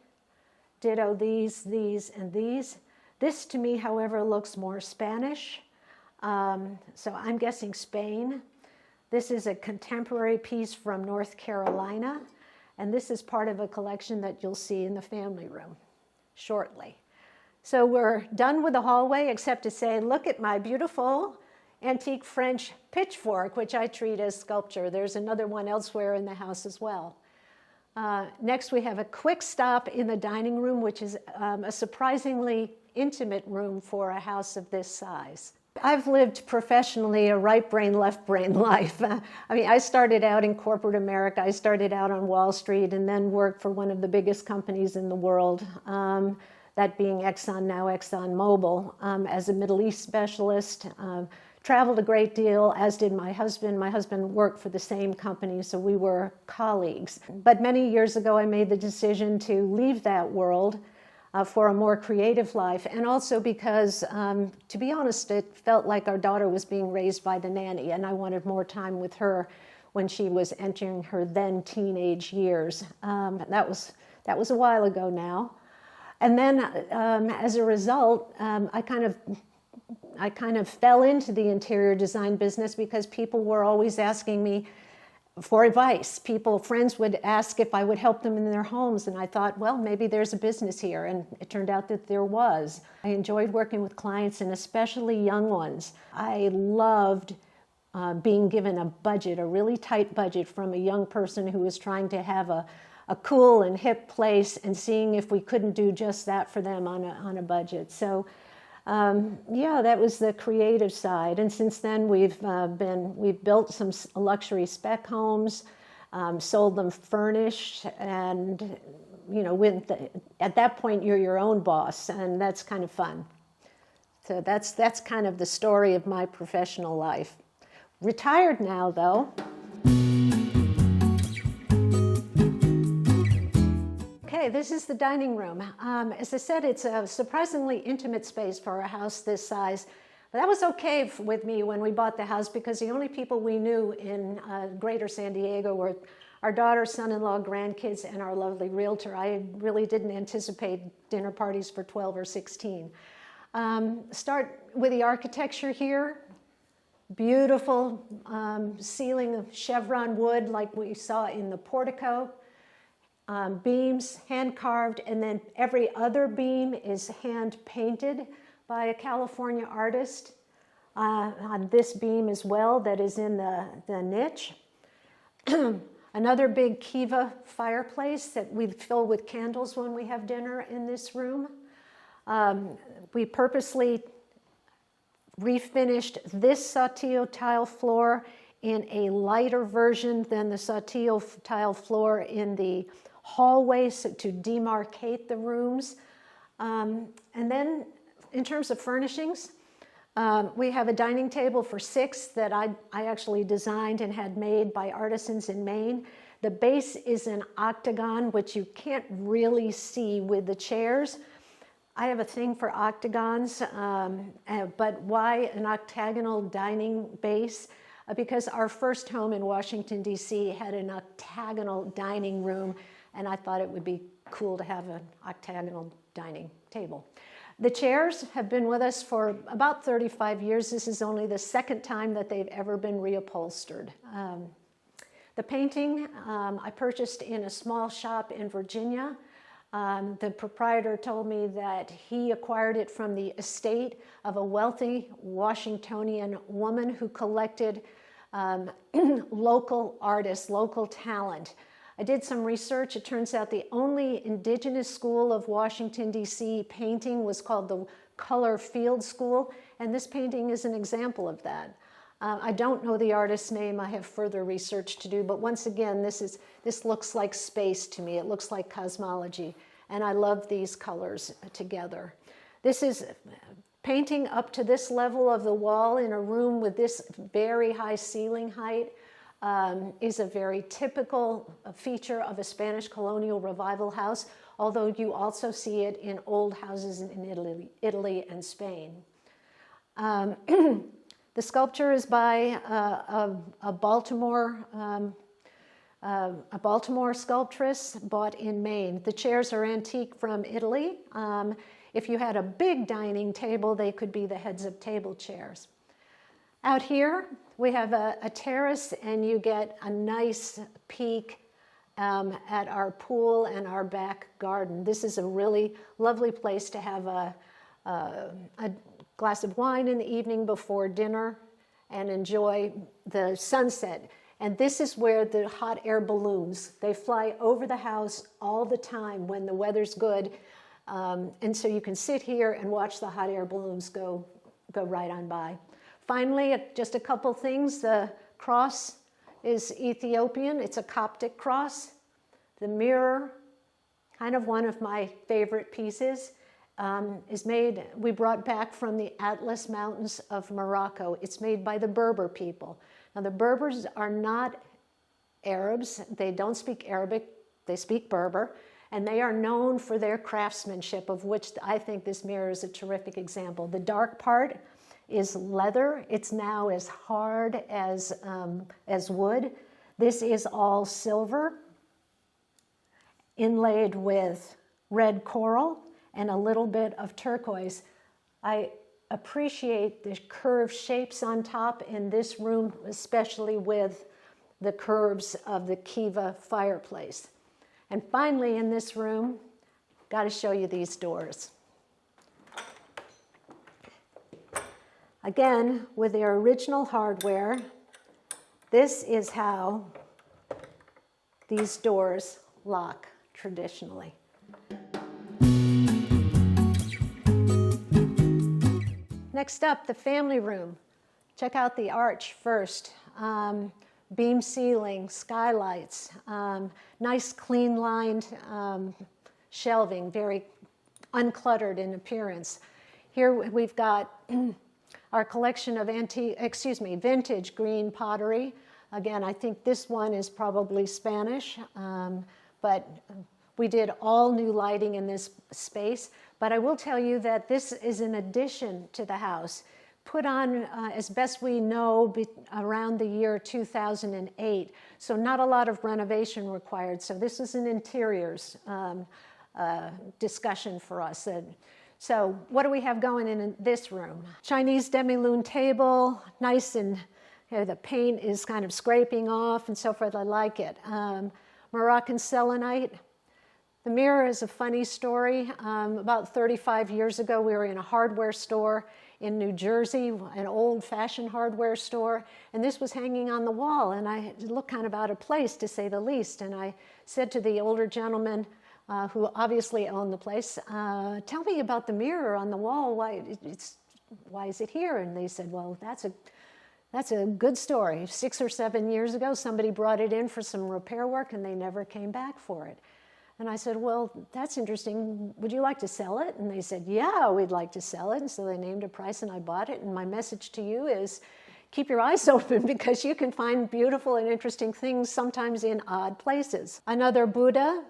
Ditto these, and these. This to me, however, looks more Spanish. So I'm guessing Spain. This is a contemporary piece from North Carolina, and this is part of a collection that you'll see in the family room shortly. So we're done with the hallway, except to say, look at my beautiful antique French pitchfork, which I treat as sculpture. There's another one elsewhere in the house as well. Next, we have a quick stop in the dining room, which is a surprisingly intimate room for a house of this size. I've lived professionally a right brain, left brain life. I mean, I started out in corporate America. I started out on Wall Street and then worked for one of the biggest companies in the world, that being Exxon, now ExxonMobil, as a Middle East specialist. Traveled a great deal, as did my husband. My husband worked for the same company, so we were colleagues. But many years ago, I made the decision to leave that world for a more creative life, and also because, to be honest, it felt like our daughter was being raised by the nanny, and I wanted more time with her when she was entering her then teenage years. That was a while ago now. And then, as a result, I kind of fell into the interior design business because people were always asking me for advice. Friends would ask if I would help them in their homes, and I thought, well, maybe there's a business here, and it turned out that there was. I enjoyed working with clients, and especially young ones. I loved being given a budget, a really tight budget from a young person who was trying to have a cool and hip place, and seeing if we couldn't do just that for them on a budget. So yeah, that was the creative side. And since then, we've built some luxury spec homes, sold them furnished, and at that point, you're your own boss, and that's kind of fun. So that's kind of the story of my professional life. Retired now, though. Okay, this is the dining room. As I said, it's a surprisingly intimate space for a house this size. But that was okay with me when we bought the house, because the only people we knew in greater San Diego were our daughter, son-in-law, grandkids, and our lovely realtor. I really didn't anticipate dinner parties for 12 or 16. Start with the architecture here. Beautiful ceiling of chevron wood like we saw in the portico. Beams, hand-carved, and then every other beam is hand-painted by a California artist on this beam as well that is in the niche. Another big Kiva fireplace that we fill with candles when we have dinner in this room. We purposely refinished this Saltillo tile floor in a lighter version than the Saltillo tile floor in the hallways to demarcate the rooms. And then in terms of furnishings, we have a dining table for 6 that I actually designed and had made by artisans in Maine. The base is an octagon, which you can't really see with the chairs. I have a thing for octagons, but why an octagonal dining base? Because our first home in Washington, D.C. had an octagonal dining room, and I thought it would be cool to have an octagonal dining table. The chairs have been with us for about 35 years. This is only the second time that they've ever been reupholstered. The painting I purchased in a small shop in Virginia. The proprietor told me that he acquired it from the estate of a wealthy Washingtonian woman who collected local artists, local talent. I did some research. It turns out the only indigenous school of Washington, D.C. painting was called the Color Field School, and this painting is an example of that. I don't know the artist's name. I have further research to do, but once again, this looks like space to me. It looks like cosmology, and I love these colors together. This is painting up to this level of the wall in a room with this very high ceiling height. Is a very typical feature of a Spanish Colonial Revival house, although you also see it in old houses in Italy and Spain. The sculpture is by a Baltimore sculptress bought in Maine. The chairs are antique from Italy. If you had a big dining table, they could be the heads of table chairs. Out here, we have a terrace, and you get a nice peek at our pool and our back garden. This is a really lovely place to have a glass of wine in the evening before dinner and enjoy the sunset. And this is where the hot air balloons, they fly over the house all the time when the weather's good. And so you can sit here and watch the hot air balloons go right on by. Finally, just a couple things. The cross is Ethiopian. It's a Coptic cross. The mirror, kind of one of my favorite pieces, is made, we brought back from the Atlas Mountains of Morocco. It's made by the Berber people. Now, the Berbers are not Arabs. They don't speak Arabic. They speak Berber. And they are known for their craftsmanship, of which I think this mirror is a terrific example. The dark part is leather. It's now as hard as wood. This is all silver, inlaid with red coral and a little bit of turquoise. I appreciate the curved shapes on top in this room, especially with the curves of the Kiva fireplace. And finally, in this room, got to show you these doors. Again, with their original hardware, this is how these doors lock traditionally. Next up, the family room. Check out the arch first. Beam ceiling, skylights, nice clean lined shelving, very uncluttered in appearance. Here we've got our collection of vintage green pottery. Again, I think this one is probably Spanish, but we did all new lighting in this space. But I will tell you that this is an addition to the house, put on, as best we know, around the year 2008. So not a lot of renovation required. So this is an interiors discussion for us. So what do we have going in this room? Chinese demi-lune table, nice, and the paint is kind of scraping off and so forth. I like it. Moroccan selenite. The mirror is a funny story. About 35 years ago, we were in a hardware store in New Jersey, an old-fashioned hardware store, and this was hanging on the wall, and it looked kind of out of place, to say the least. And I said to the older gentleman, who obviously owned the place, tell me about the mirror on the wall. Why is it here? And they said, well, that's a good story. 6 or 7 years ago, somebody brought it in for some repair work, and they never came back for it. And I said, well, that's interesting. Would you like to sell it? And they said, yeah, we'd like to sell it. And so they named a price, and I bought it. And my message to you is keep your eyes open, because you can find beautiful and interesting things sometimes in odd places. Another Buddha.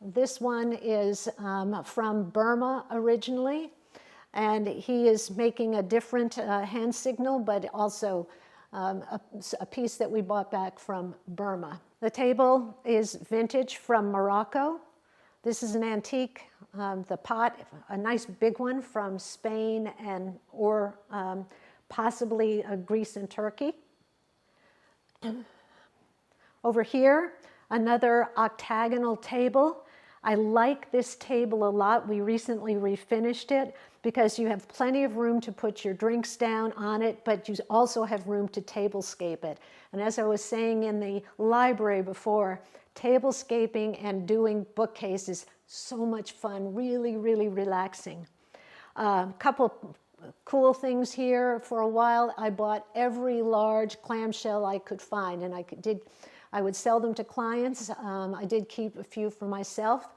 This one is from Burma originally. And he is making a different hand signal, but also a piece that we bought back from Burma. The table is vintage from Morocco. This is an antique. The pot, a nice big one from Spain or possibly Greece and Turkey. Over here, another octagonal table. I like this table a lot. We recently refinished it because you have plenty of room to put your drinks down on it, but you also have room to tablescape it. And as I was saying in the library before, tablescaping and doing bookcases, so much fun, really, really relaxing. Couple cool things here. For a while, I bought every large clamshell I could find, and I would sell them to clients. I did keep a few for myself.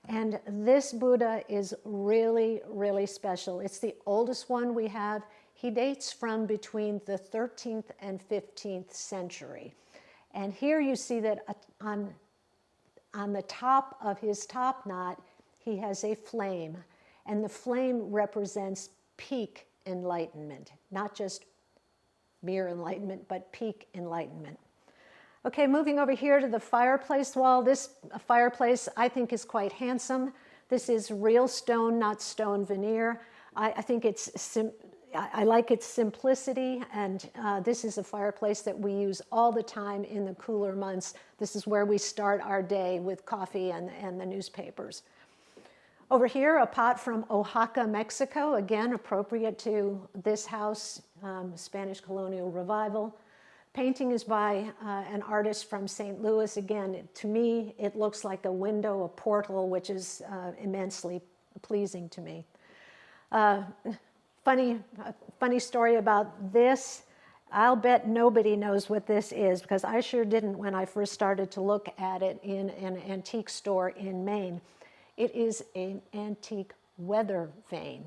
And this Buddha is really, really special. It's the oldest one we have. He dates from between the 13th and 15th century. And here you see that on the top of his top knot, he has a flame. And the flame represents peak enlightenment, not just mere enlightenment, but peak enlightenment. Okay, moving over here to the fireplace wall. This fireplace, I think, is quite handsome. This is real stone, not stone veneer. I think I like its simplicity, and this is a fireplace that we use all the time in the cooler months. This is where we start our day with coffee and the newspapers. Over here, a pot from Oaxaca, Mexico, again appropriate to this house, Spanish Colonial Revival. Painting is by an artist from St. Louis. Again, to me, it looks like a window, a portal, which is immensely pleasing to me. Funny story about this. I'll bet nobody knows what this is, because I sure didn't when I first started to look at it in an antique store in Maine. It is an antique weather vane.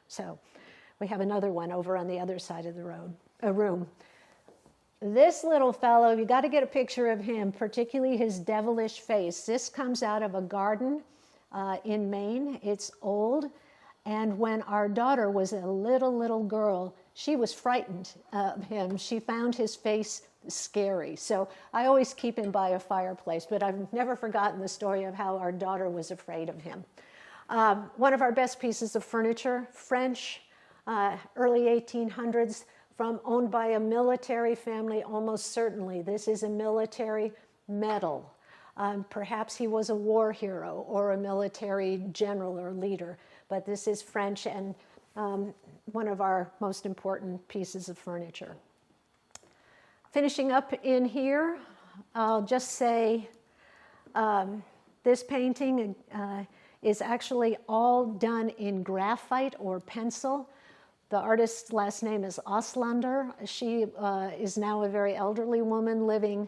So we have another one over on the other side of the room. This little fellow, you got to get a picture of him, particularly his devilish face. This comes out of a garden in Maine. It's old. And when our daughter was a little girl, she was frightened of him. She found his face scary. So I always keep him by a fireplace, but I've never forgotten the story of how our daughter was afraid of him. One of our best pieces of furniture, French, early 1800s, owned by a military family, almost certainly. This is a military medal. Perhaps he was a war hero or a military general or leader, but this is French and one of our most important pieces of furniture. Finishing up in here, I'll just say this painting is actually all done in graphite or pencil. The artist's last name is Auslander. She is now a very elderly woman living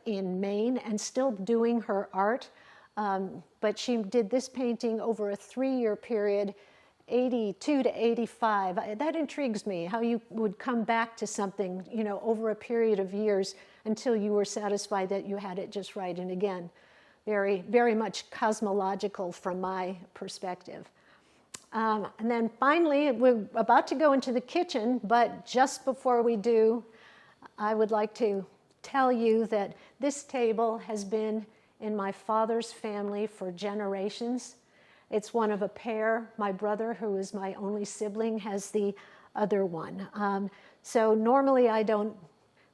in Maine and still doing her art. But she did this painting over a 3-year period, 82 to 85. That intrigues me, how you would come back to something, over a period of years until you were satisfied that you had it just right. And again, very, very much cosmological from my perspective. And then finally, we're about to go into the kitchen, but just before we do, I would like to tell you that this table has been in my father's family for generations. It's one of a pair. My brother, who is my only sibling, has the other one. So normally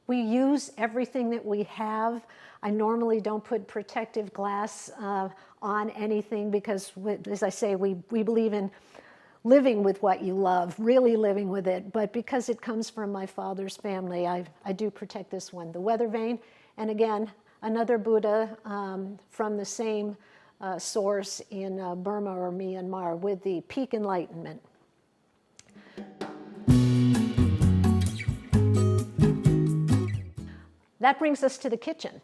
we use everything that we have. I normally don't put protective glass on anything because, as I say, we believe in living with what you love, really living with it. But because it comes from my father's family, I do protect this one, the weather vane. And again, another Buddha from the same source in Burma or Myanmar with the peak enlightenment. That brings us to the kitchen.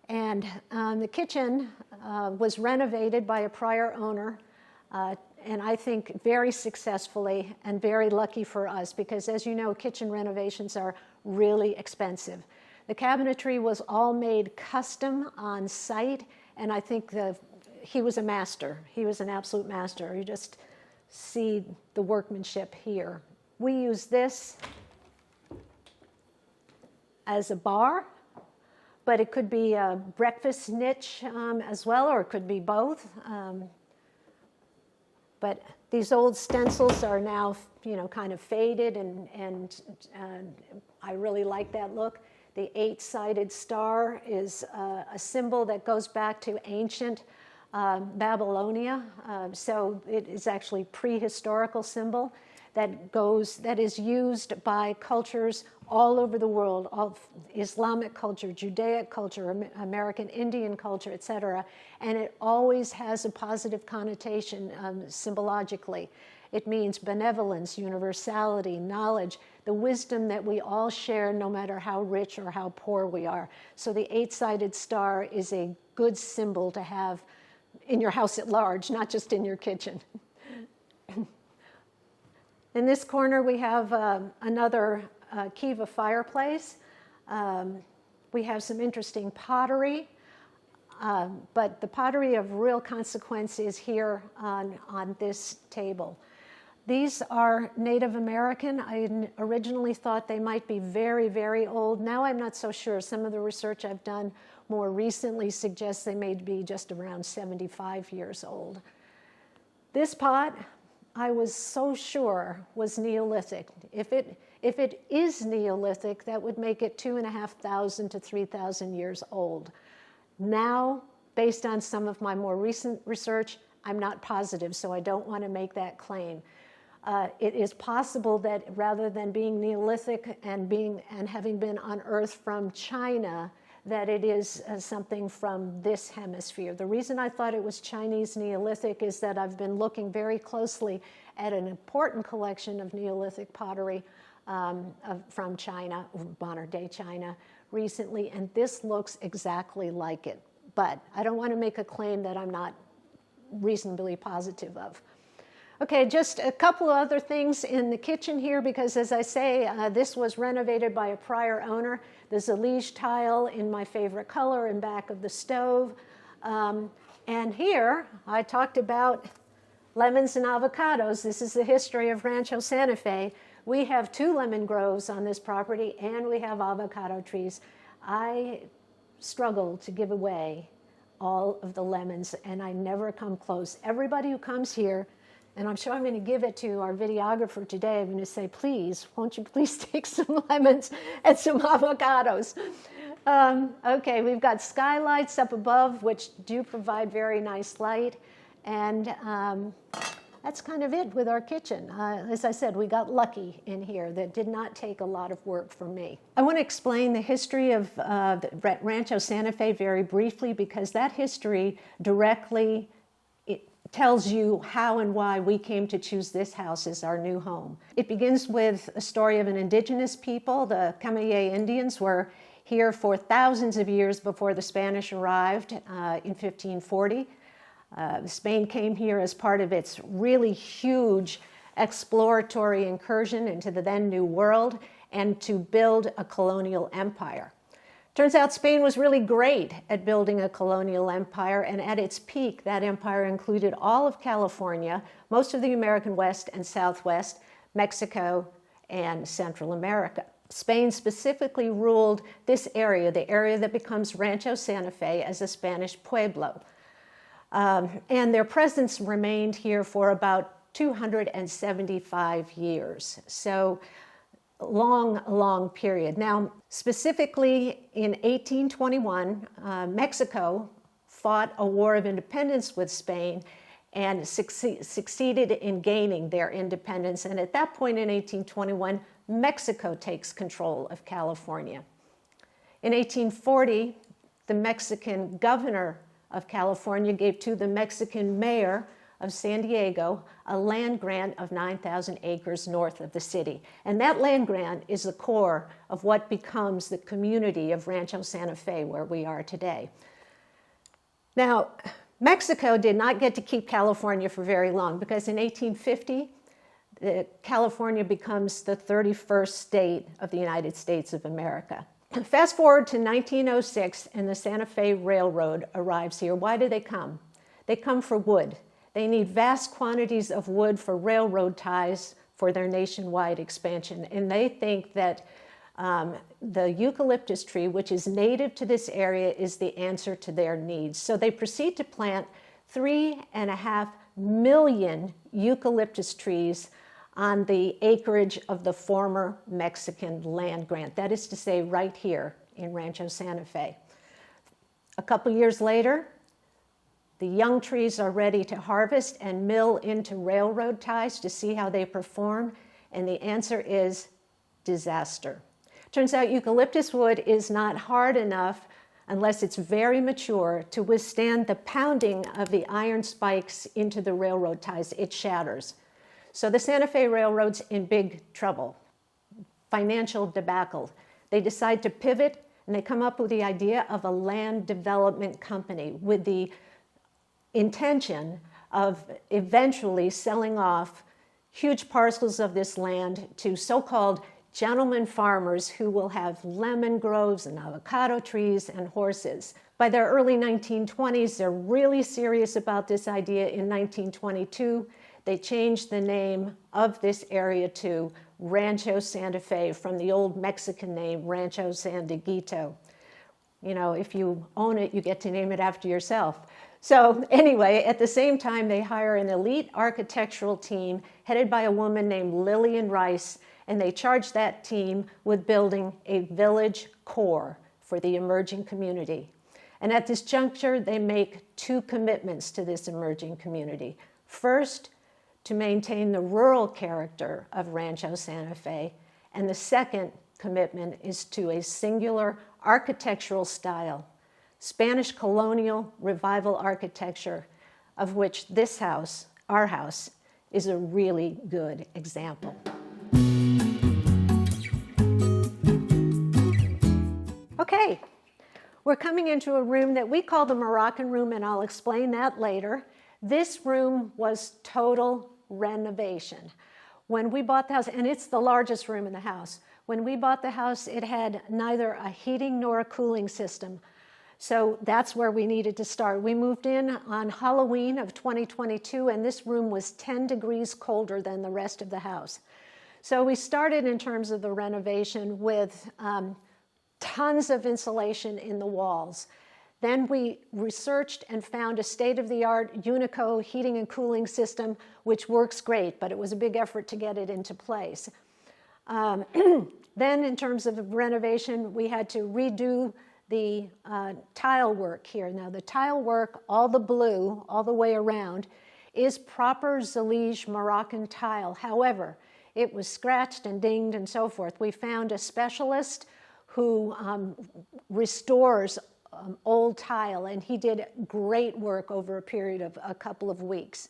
And the kitchen was renovated by a prior owner, and I think very successfully and very lucky for us because, as you know, kitchen renovations are really expensive. The cabinetry was all made custom on site, and I think he was a master. He was an absolute master. You just see the workmanship here. We use this as a bar, but it could be a breakfast niche as well, or it could be both. But these old stencils are now, kind of faded, and I really like that look. The 8-sided star is a symbol that goes back to ancient Babylonia. So it is actually prehistorical symbol that is used by cultures all over the world, all Islamic culture, Judaic culture, American Indian culture, etc. And it always has a positive connotation symbologically. It means benevolence, universality, knowledge, the wisdom that we all share no matter how rich or how poor we are. So the 8-sided star is a good symbol to have in your house at large, not just in your kitchen. In this corner we have another Kiva fireplace. We have some interesting pottery, but the pottery of real consequence is here on this table. These are Native American. I originally thought they might be very, very old. Now I'm not so sure. Some of the research I've done more recently suggests they may be just around 75 years old. This pot, I was so sure was Neolithic. If it is Neolithic, that would make it 2,500 to 3,000 years old. Now based on some of my more recent research, I'm not positive, so I don't want to make that claim. It is possible that rather than being Neolithic and having been unearthed from China, that it is something from this hemisphere. The reason I thought it was Chinese Neolithic is that I've been looking very closely at an important collection of Neolithic pottery from China, modern-day China, recently, and this looks exactly like it. But I don't want to make a claim that I'm not reasonably positive of. Okay, just a couple of other things in the kitchen here, because as I say, this was renovated by a prior owner. There's a liege tile in my favorite color in back of the stove. And here, I talked about lemons and avocados. This is the history of Rancho Santa Fe. We have 2 lemon groves on this property, and we have avocado trees. I struggle to give away all of the lemons, and I never come close. Everybody who comes here, and I'm sure I'm going to give it to our videographer today, I'm going to say, please, won't you please take some lemons and some avocados? Okay, we've got skylights up above, which do provide very nice light, and that's kind of it with our kitchen. As I said, we got lucky in here. That did not take a lot of work for me. I want to explain the history of Rancho Santa Fe very briefly, because that history directly tells you how and why we came to choose this house as our new home. It begins with a story of an indigenous people. The Camille Indians were here for thousands of years before the Spanish arrived in 1540. Spain came here as part of its really huge exploratory incursion into the then New World and to build a colonial empire. Turns out Spain was really great at building a colonial empire, and at its peak, that empire included all of California, most of the American West and Southwest, Mexico, and Central America. Spain specifically ruled this area, the area that becomes Rancho Santa Fe, as a Spanish pueblo. And their presence remained here for about 275 years. So long period. Now, specifically in 1821, Mexico fought a war of independence with Spain and succeeded in gaining their independence. And at that point in 1821, Mexico takes control of California. In 1840, the Mexican governor of California gave to the Mexican mayor of San Diego a land grant of 9,000 acres north of the city. And that land grant is the core of what becomes the community of Rancho Santa Fe, where we are today. Now, Mexico did not get to keep California for very long, because in 1850, California becomes the 31st state of the United States of America. Fast forward to 1906, and the Santa Fe Railroad arrives here. Why do they come? They come for wood. They need vast quantities of wood for railroad ties for their nationwide expansion. And they think that the eucalyptus tree, which is native to this area, is the answer to their needs. So they proceed to plant 3.5 million eucalyptus trees on the acreage of the former Mexican land grant. That is to say, right here in Rancho Santa Fe. A couple years later, the young trees are ready to harvest and mill into railroad ties to see how they perform, and the answer is disaster. Turns out eucalyptus wood is not hard enough, unless it's very mature, to withstand the pounding of the iron spikes into the railroad ties. It shatters. So the Santa Fe Railroad's in big trouble, financial debacle. They decide to pivot, and they come up with the idea of a land development company with the intention of eventually selling off huge parcels of this land to so-called gentlemen farmers who will have lemon groves and avocado trees and horses. By their early 1920s, they're really serious about this idea. In 1922, they changed the name of this area to Rancho Santa Fe from the old Mexican name, Rancho San Dieguito. You know, if you own it, you get to name it after yourself. So anyway, at the same time, they hire an elite architectural team headed by a woman named Lillian Rice, and they charge that team with building a village core for the emerging community. And at this juncture, they make two commitments to this emerging community. First, to maintain the rural character of Rancho Santa Fe, and the second commitment is to a singular architectural style, Spanish Colonial Revival architecture, of which this house, our house, is a really good example. Okay, we're coming into a room that we call the Moroccan room, and I'll explain that later. This room was total renovation. When we bought the house, and it's the largest room in the house, when we bought the house, it had neither a heating nor a cooling system. So that's where we needed to start. We moved in on Halloween of 2022, and this room was 10 degrees colder than the rest of the house. So we started in terms of the renovation with tons of insulation in the walls. Then we researched and found a state-of-the-art Unico heating and cooling system, which works great, but it was a big effort to get it into place. Then in terms of renovation, we had to redo the tile work here. Now the tile work, all the blue, all the way around, is proper Zalige Moroccan tile. However, it was scratched and dinged and so forth. We found a specialist who restores old tile, and he did great work over a period of a couple of weeks.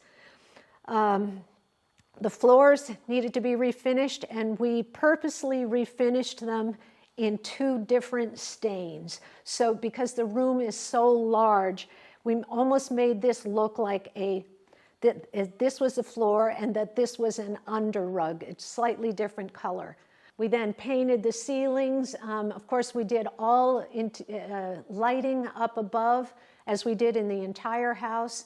The floors needed to be refinished, and we purposely refinished them in two different stains. So because the room is so large, we almost made this look like that this was the floor and that this was an under rug. It's slightly different color. We then painted the ceilings. Of course, we did all lighting up above, as we did in the entire house,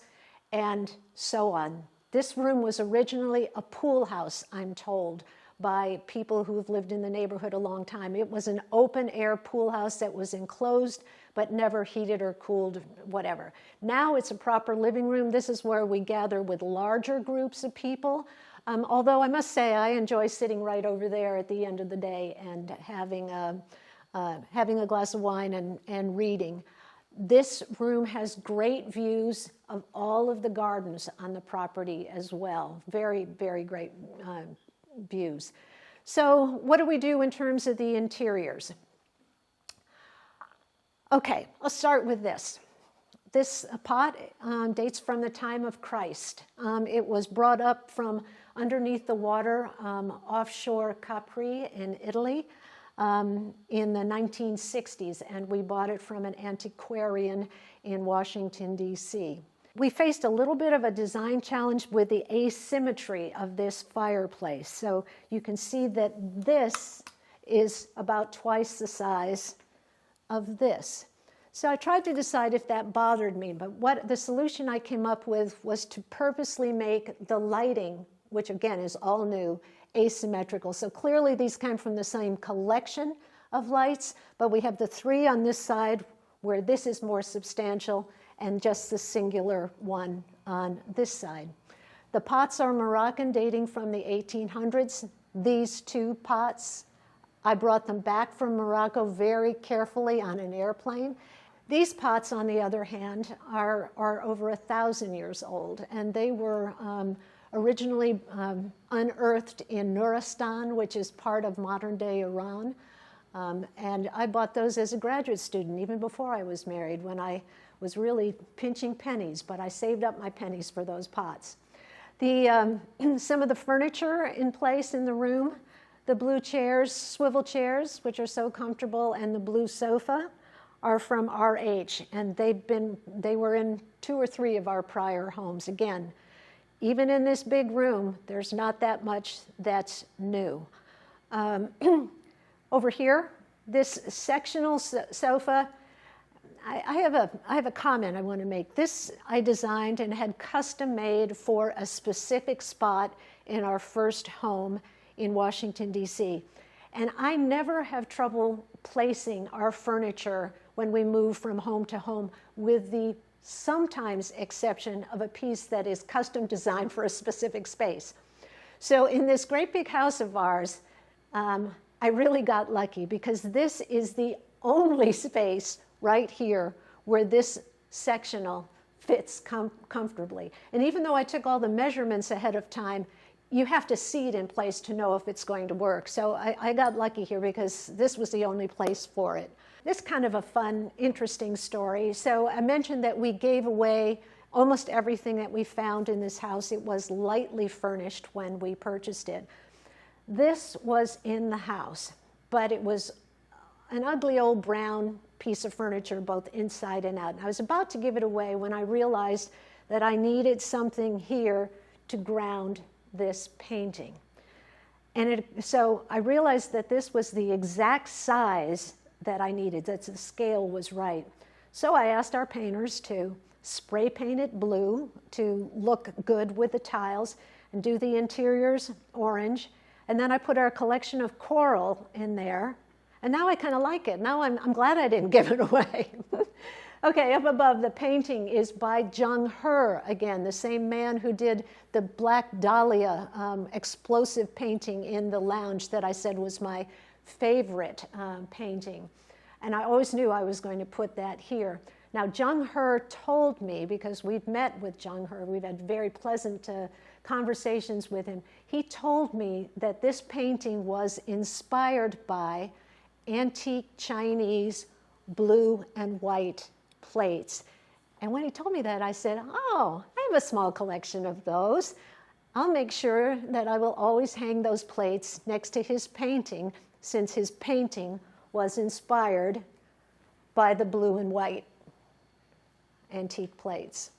and so on. This room was originally a pool house, I'm told, by people who have lived in the neighborhood a long time. It was an open-air pool house that was enclosed, but never heated or cooled, whatever. Now it's a proper living room. This is where we gather with larger groups of people. Although I must say I enjoy sitting right over there at the end of the day and having a glass of wine and reading. This room has great views of all of the gardens on the property as well. Very, very great views. So what do we do in terms of the interiors? Okay, I'll start with this. This pot dates from the time of Christ. It was brought up from underneath the water offshore Capri in Italy in the 1960s, and we bought it from an antiquarian in Washington, D.C. We faced a little bit of a design challenge with the asymmetry of this fireplace. So you can see that this is about twice the size of this. So I tried to decide if that bothered me, but what the solution I came up with was to purposely make the lighting, which again is all new, asymmetrical. So clearly these came from the same collection of lights, but we have the three on this side where this is more substantial and just the singular one on this side. The pots are Moroccan, dating from the 1800s. These two pots, I brought them back from Morocco very carefully on an airplane. These pots, on the other hand, are over 1,000 years old, and they were originally unearthed in Nuristan, which is part of modern-day Iran. And I bought those as a graduate student, even before I was married, when I was really pinching pennies, but I saved up my pennies for those pots. Some of the furniture in place in the room, the blue chairs, swivel chairs, which are so comfortable, and the blue sofa are from RH, and they were in 2 or 3 of our prior homes. Again, even in this big room, there's not that much that's new. Over here, this sectional sofa, I have a comment I want to make. This I designed and had custom made for a specific spot in our first home in Washington, D.C. And I never have trouble placing our furniture when we move from home to home, with the sometimes exception of a piece that is custom designed for a specific space. So in this great big house of ours, I really got lucky, because this is the only space right here where this sectional fits comfortably. And even though I took all the measurements ahead of time, you have to see it in place to know if it's going to work. So I got lucky here because this was the only place for it. This is kind of a fun, interesting story. So I mentioned that we gave away almost everything that we found in this house. It was lightly furnished when we purchased it. This was in the house, but it was an ugly old brown piece of furniture, both inside and out. And I was about to give it away when I realized that I needed something here to ground this painting. And so I realized that this was the exact size that I needed, that the scale was right. So I asked our painters to spray paint it blue to look good with the tiles and do the interiors orange. And then I put our collection of coral in there. And now I kind of like it. Now I'm glad I didn't give it away. Okay, up above, the painting is by Jung He, again, the same man who did the Black Dahlia explosive painting in the lounge that I said was my favorite painting. And I always knew I was going to put that here. Now, Jung He told me, because we've met with Jung He, we've had very pleasant conversations with him, he told me that this painting was inspired by antique Chinese blue and white plates. And when he told me that, I said, oh, I have a small collection of those. I'll make sure that I will always hang those plates next to his painting, since his painting was inspired by the blue and white antique plates.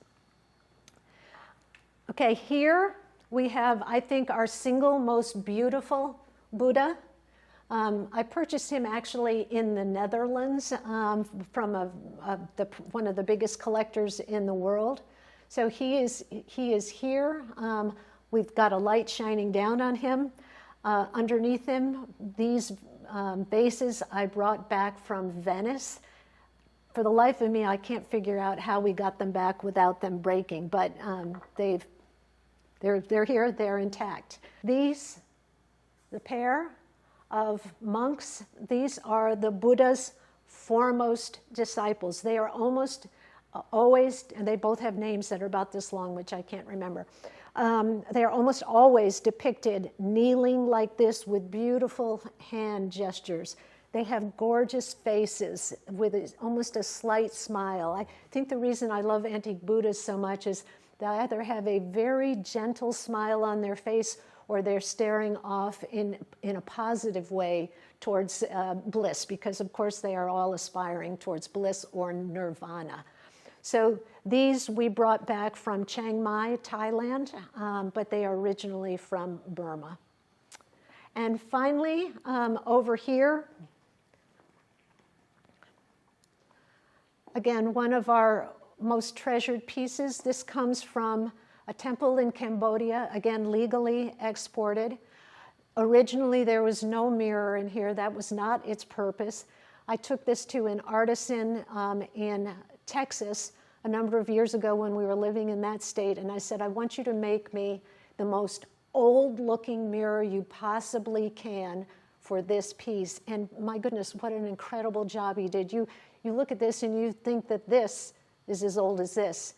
Okay, here we have, I think, our single most beautiful Buddha. I purchased him actually in the Netherlands from one of the biggest collectors in the world. So he is here. We've got a light shining down on him. Underneath him, these bases I brought back from Venice. For the life of me, I can't figure out how we got them back without them breaking, but they're here, they're intact. These, the pair of monks, these are the Buddha's foremost disciples. They are almost always, and they both have names that are about this long, which I can't remember. They are almost always depicted kneeling like this with beautiful hand gestures. They have gorgeous faces with almost a slight smile. I think the reason I love antique Buddhas so much is they either have a very gentle smile on their face or they're staring off in a positive way towards bliss, because of course they are all aspiring towards bliss or nirvana. So these we brought back from Chiang Mai, Thailand, but they are originally from Burma. And finally, over here, again, one of our most treasured pieces. This comes from a temple in Cambodia, again, legally exported. Originally, there was no mirror in here. That was not its purpose. I took this to an artisan in Texas a number of years ago when we were living in that state, and I said, I want you to make me the most old-looking mirror you possibly can for this piece. And my goodness, what an incredible job he did. You look at this and you think that this is as old as this,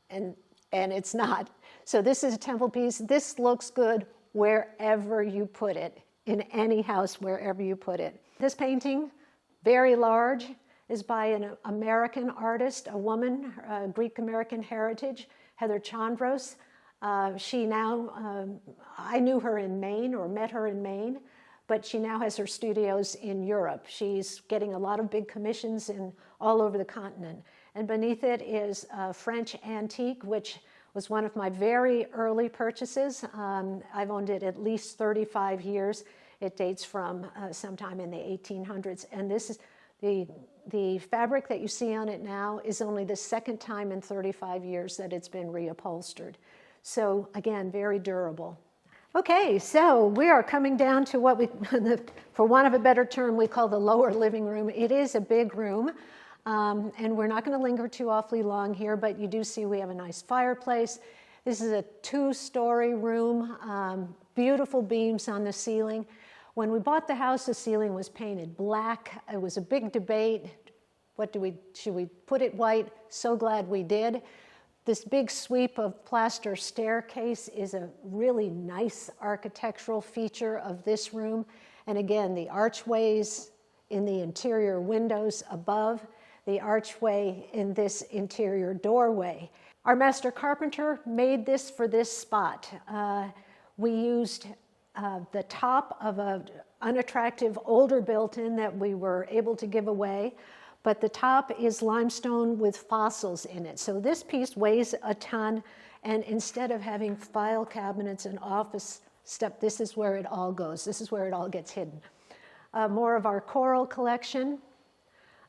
and it's not. So this is a temple piece. This looks good wherever you put it, in any house, wherever you put it. This painting, very large, is by an American artist, a woman, Greek-American heritage, Heather Chandros. She now, I knew her in Maine, or met her in Maine, but she now has her studios in Europe. She's getting a lot of big commissions all over the continent. And beneath it is French antique, which was one of my very early purchases. I've owned it at least 35 years. It dates from sometime in the 1800s. And this is the fabric that you see on it now is only the second time in 35 years that it's been reupholstered. So again, very durable. Okay, so we are coming down to what we, for want of a better term, we call the lower living room. It is a big room. And we're not going to linger too awfully long here, but you do see we have a nice fireplace. This is a 2-story room, beautiful beams on the ceiling. When we bought the house, the ceiling was painted black. It was a big debate. should we put it white? So glad we did. This big sweep of plaster staircase is a really nice architectural feature of this room. And again, the archways in the interior windows above, the archway in this interior doorway. Our master carpenter made this for this spot. We used the top of an unattractive older built-in that we were able to give away, but the top is limestone with fossils in it. So this piece weighs a ton, and instead of having file cabinets and office stuff, this is where it all goes. This is where it all gets hidden. More of our coral collection,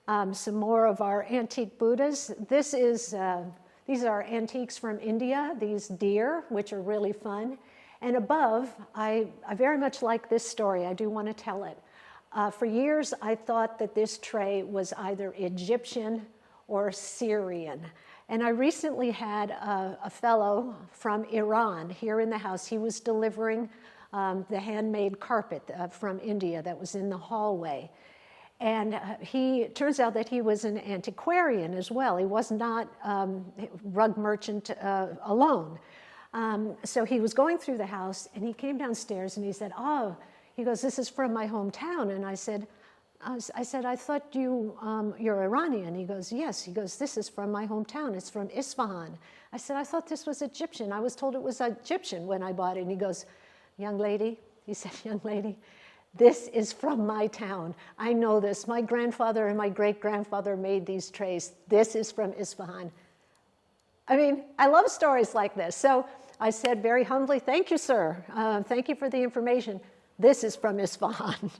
some more of our antique Buddhas. These are antiques from India, these deer, which are really fun. And above, I very much like this story. I do want to tell it. For years, I thought that this tray was either Egyptian or Syrian. And I recently had a fellow from Iran here in the house. He was delivering the handmade carpet from India that was in the hallway. And turns out that he was an antiquarian as well. He was not rug merchant alone. So he was going through the house, and he came downstairs, and he said, he goes, this is from my hometown. And I said, I thought you're Iranian. He goes, yes. He goes, this is from my hometown. It's from Isfahan. I said, I thought this was Egyptian. I was told it was Egyptian when I bought it. And he goes, young lady, he said, young lady, this is from my town. I know this. My grandfather and my great-grandfather made these trays. This is from Isfahan. I mean, I love stories like this. So I said very humbly, thank you, sir. Thank you for the information. This is from Isfahan.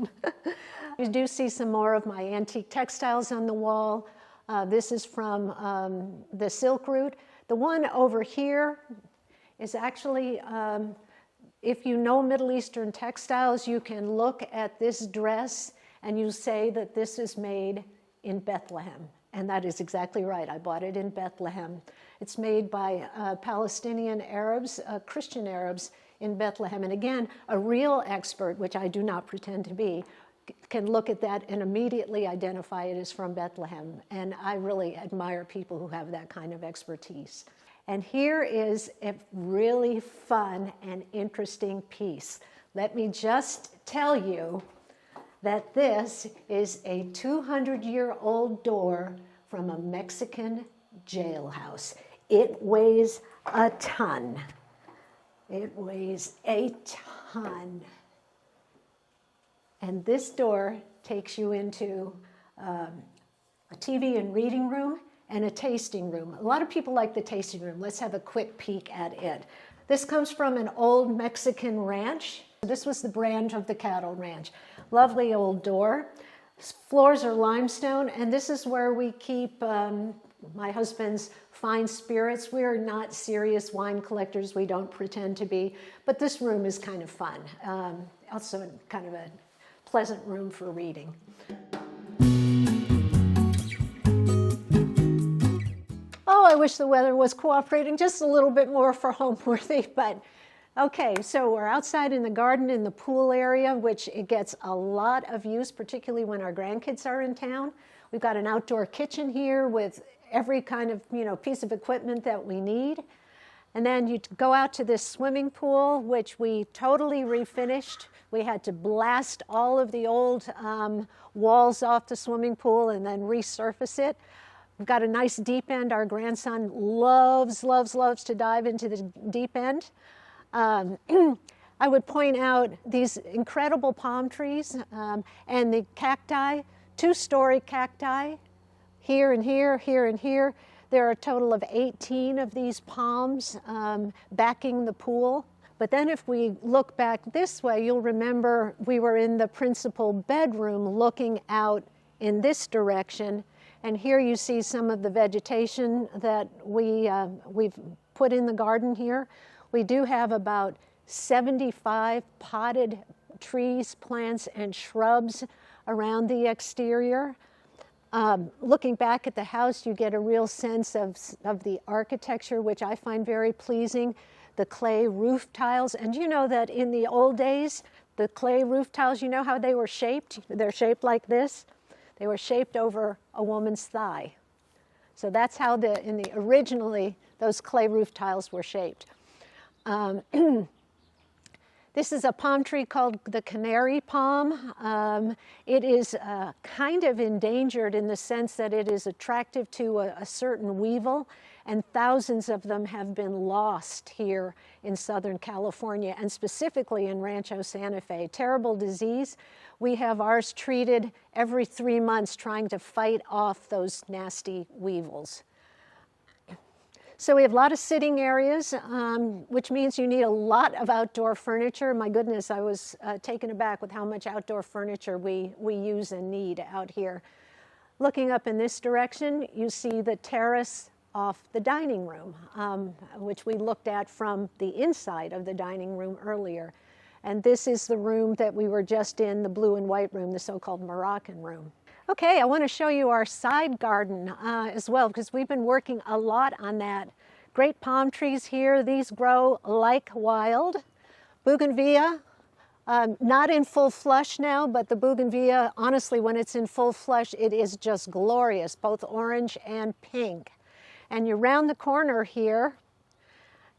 You do see some more of my antique textiles on the wall. This is from the Silk Route. The one over here is actually, if you know Middle Eastern textiles, you can look at this dress and you say that this is made in Bethlehem. And that is exactly right. I bought it in Bethlehem. It's made by Palestinian Arabs, Christian Arabs in Bethlehem. And again, a real expert, which I do not pretend to be, can look at that and immediately identify it as from Bethlehem. And I really admire people who have that kind of expertise. And here is a really fun and interesting piece. Let me just tell you that this is a 200-year-old door from a Mexican jailhouse. It weighs a ton. It weighs a ton. And this door takes you into a TV and reading room and a tasting room. A lot of people like the tasting room. Let's have a quick peek at it. This comes from an old Mexican ranch. This was the brand of the cattle ranch. Lovely old door. Floors are limestone, and this is where we keep my husband's fine spirits. We are not serious wine collectors. We don't pretend to be, but this room is kind of fun. Also kind of a pleasant room for reading. Oh, I wish the weather was cooperating just a little bit more for Homeworthy, but okay, so we're outside in the garden in the pool area, which it gets a lot of use, particularly when our grandkids are in town. We've got an outdoor kitchen here with every kind of, piece of equipment that we need. And then you go out to this swimming pool, which we totally refinished. We had to blast all of the old walls off the swimming pool and then resurface it. We've got a nice deep end. Our grandson loves to dive into the deep end. I would point out these incredible palm trees and the cacti, 2-story cacti, here and here, here and here. There are a total of 18 of these palms backing the pool. But then if we look back this way, you'll remember we were in the principal bedroom looking out in this direction. And here you see some of the vegetation that we've put in the garden here. We do have about 75 potted trees, plants, and shrubs around the exterior. Looking back at the house, you get a real sense of the architecture, which I find very pleasing. The clay roof tiles, and you know that in the old days, the clay roof tiles, you know how they were shaped? They're shaped like this. They were shaped over a woman's thigh. So that's how originally those clay roof tiles were shaped. This is a palm tree called the canary palm. It is kind of endangered in the sense that it is attractive to a certain weevil, and thousands of them have been lost here in Southern California, and specifically in Rancho Santa Fe. Terrible disease. We have ours treated every 3 months trying to fight off those nasty weevils. So we have a lot of sitting areas, which means you need a lot of outdoor furniture. My goodness, I was taken aback with how much outdoor furniture we use and need out here. Looking up in this direction, you see the terrace off the dining room, which we looked at from the inside of the dining room earlier. And this is the room that we were just in, the blue and white room, the so-called Moroccan room. Okay, I want to show you our side garden as well, because we've been working a lot on that. Great palm trees here. These grow like wild. Bougainvillea, not in full flush now, but the bougainvillea, honestly, when it's in full flush, it is just glorious, both orange and pink. And you round the corner here,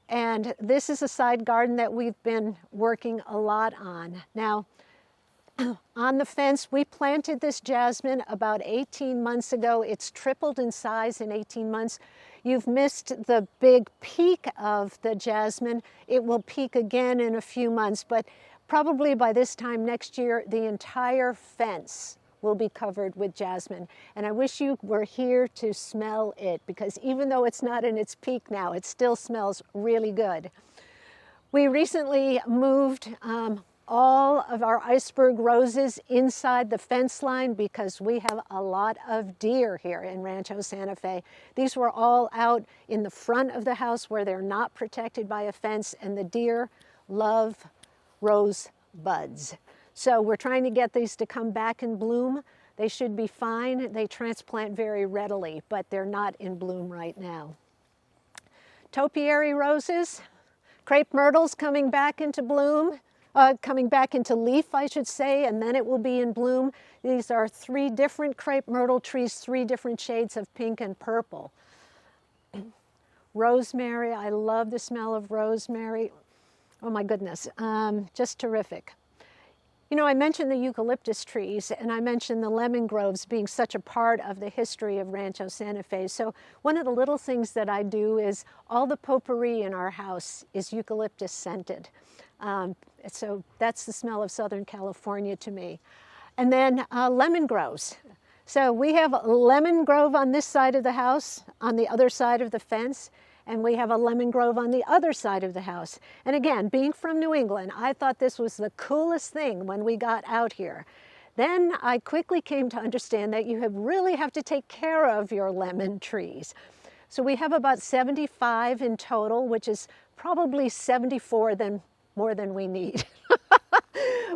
and this is a side garden that we've been working a lot on. Now, on the fence, we planted this jasmine about 18 months ago. It's tripled in size in 18 months. You've missed the big peak of the jasmine. It will peak again in a few months, but probably by this time next year, the entire fence will be covered with jasmine. And I wish you were here to smell it, because even though it's not in its peak now, it still smells really good. We recently moved all of our iceberg roses inside the fence line because we have a lot of deer here in Rancho Santa Fe. These were all out in the front of the house where they're not protected by a fence, and the deer love rose buds. So we're trying to get these to come back in bloom. They should be fine. They transplant very readily, but they're not in bloom right now. Topiary roses, crepe myrtles coming back into bloom. Coming back into leaf, I should say, and then it will be in bloom. These are 3 different crepe myrtle trees, 3 different shades of pink and purple. Rosemary, I love the smell of rosemary. Oh my goodness, just terrific. You know, I mentioned the eucalyptus trees, and I mentioned the lemon groves being such a part of the history of Rancho Santa Fe. So one of the little things that I do is all the potpourri in our house is eucalyptus scented. So that's the smell of Southern California to me. And then lemon groves. So we have a lemon grove on this side of the house, on the other side of the fence, and we have a lemon grove on the other side of the house. And again, being from New England, I thought this was the coolest thing when we got out here. Then I quickly came to understand that you really have to take care of your lemon trees. So we have about 75 in total, which is probably 74 more than we need.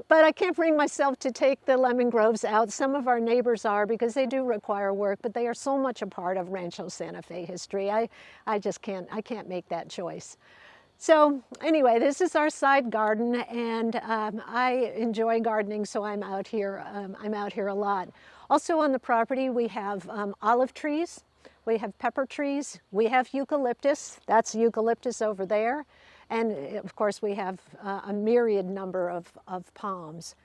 But I can't bring myself to take the lemon groves out. Some of our neighbors are, because they do require work, but they are so much a part of Rancho Santa Fe history. I just can't make that choice. So anyway, this is our side garden, and I enjoy gardening, so I'm out here a lot. Also on the property, we have olive trees, we have pepper trees, we have eucalyptus. That's eucalyptus over there. And of course, we have a myriad number of palms.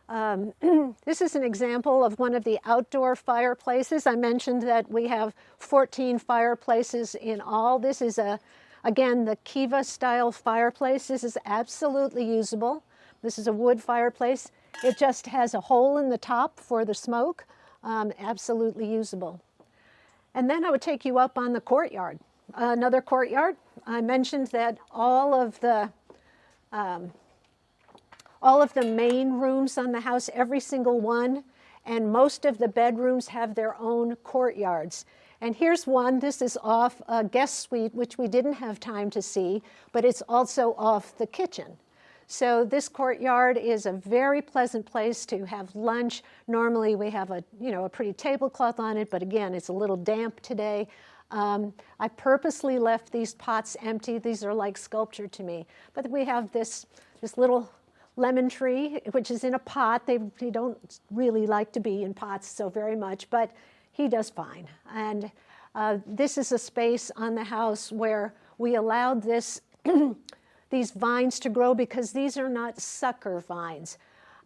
This is an example of one of the outdoor fireplaces. I mentioned that we have 14 fireplaces in all. This is, again, the Kiva style fireplace. This is absolutely usable. This is a wood fireplace. It just has a hole in the top for the smoke. Absolutely usable. And then I would take you up on the courtyard. Another courtyard. I mentioned that all of the main rooms on the house, every single one, and most of the bedrooms have their own courtyards. And here's one. This is off a guest suite, which we didn't have time to see, but it's also off the kitchen. So this courtyard is a very pleasant place to have lunch. Normally we have a pretty tablecloth on it, but again, it's a little damp today. I purposely left these pots empty. These are like sculpture to me. But we have this little lemon tree, which is in a pot. They don't really like to be in pots so very much, but he does fine. And this is a space on the house where we allowed these vines to grow because these are not sucker vines.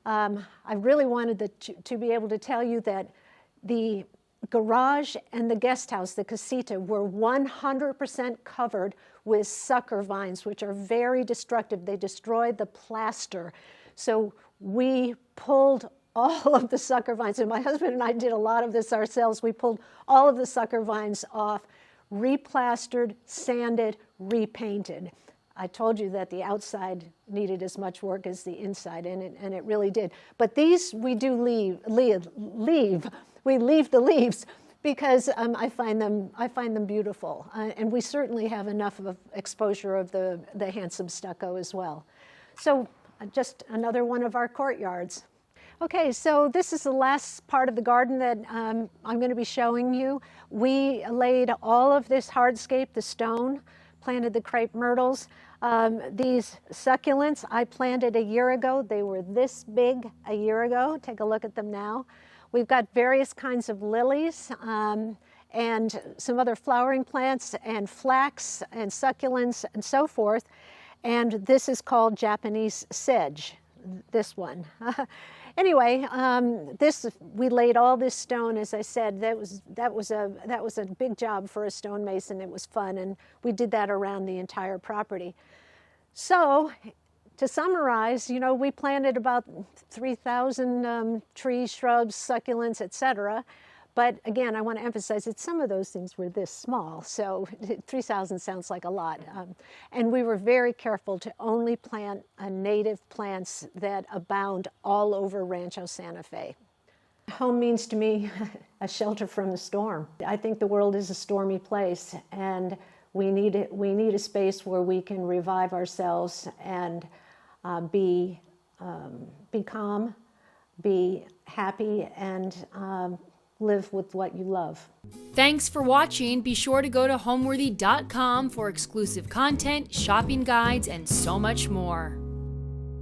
I really wanted to be able to tell you that the garage and the guest house, the casita, were 100% covered with sucker vines, which are very destructive. They destroy the plaster. So we pulled all of the sucker vines, and my husband and I did a lot of this ourselves. We pulled all of the sucker vines off, replastered, sanded, repainted. I told you that the outside needed as much work as the inside, and it really did. But these we do leave. We leave the leaves because I find them beautiful, and we certainly have enough of exposure of the handsome stucco as well. So just another one of our courtyards. Okay, so this is the last part of the garden that I'm going to be showing you. We laid all of this hardscape, the stone, planted the crepe myrtles. These succulents I planted a year ago. They were this big a year ago. Take a look at them now. We've got various kinds of lilies and some other flowering plants and flax and succulents and so forth. And this is called Japanese sedge, this one. Anyway, we laid all this stone, as I said. That was a big job for a stonemason. It was fun, and we did that around the entire property. So, to summarize, we planted about 3,000 trees, shrubs, succulents, etc. But again, I want to emphasize that some of those things were this small, so 3,000 sounds like a lot. And we were very careful to only plant native plants that abound all over Rancho Santa Fe. Home means to me a shelter from the storm. I think the world is a stormy place, and we need a space where we can revive ourselves and be calm, be happy, and live with what you love. Thanks for watching. Be sure to go to homeworthy.com for exclusive content, shopping guides, and so much more.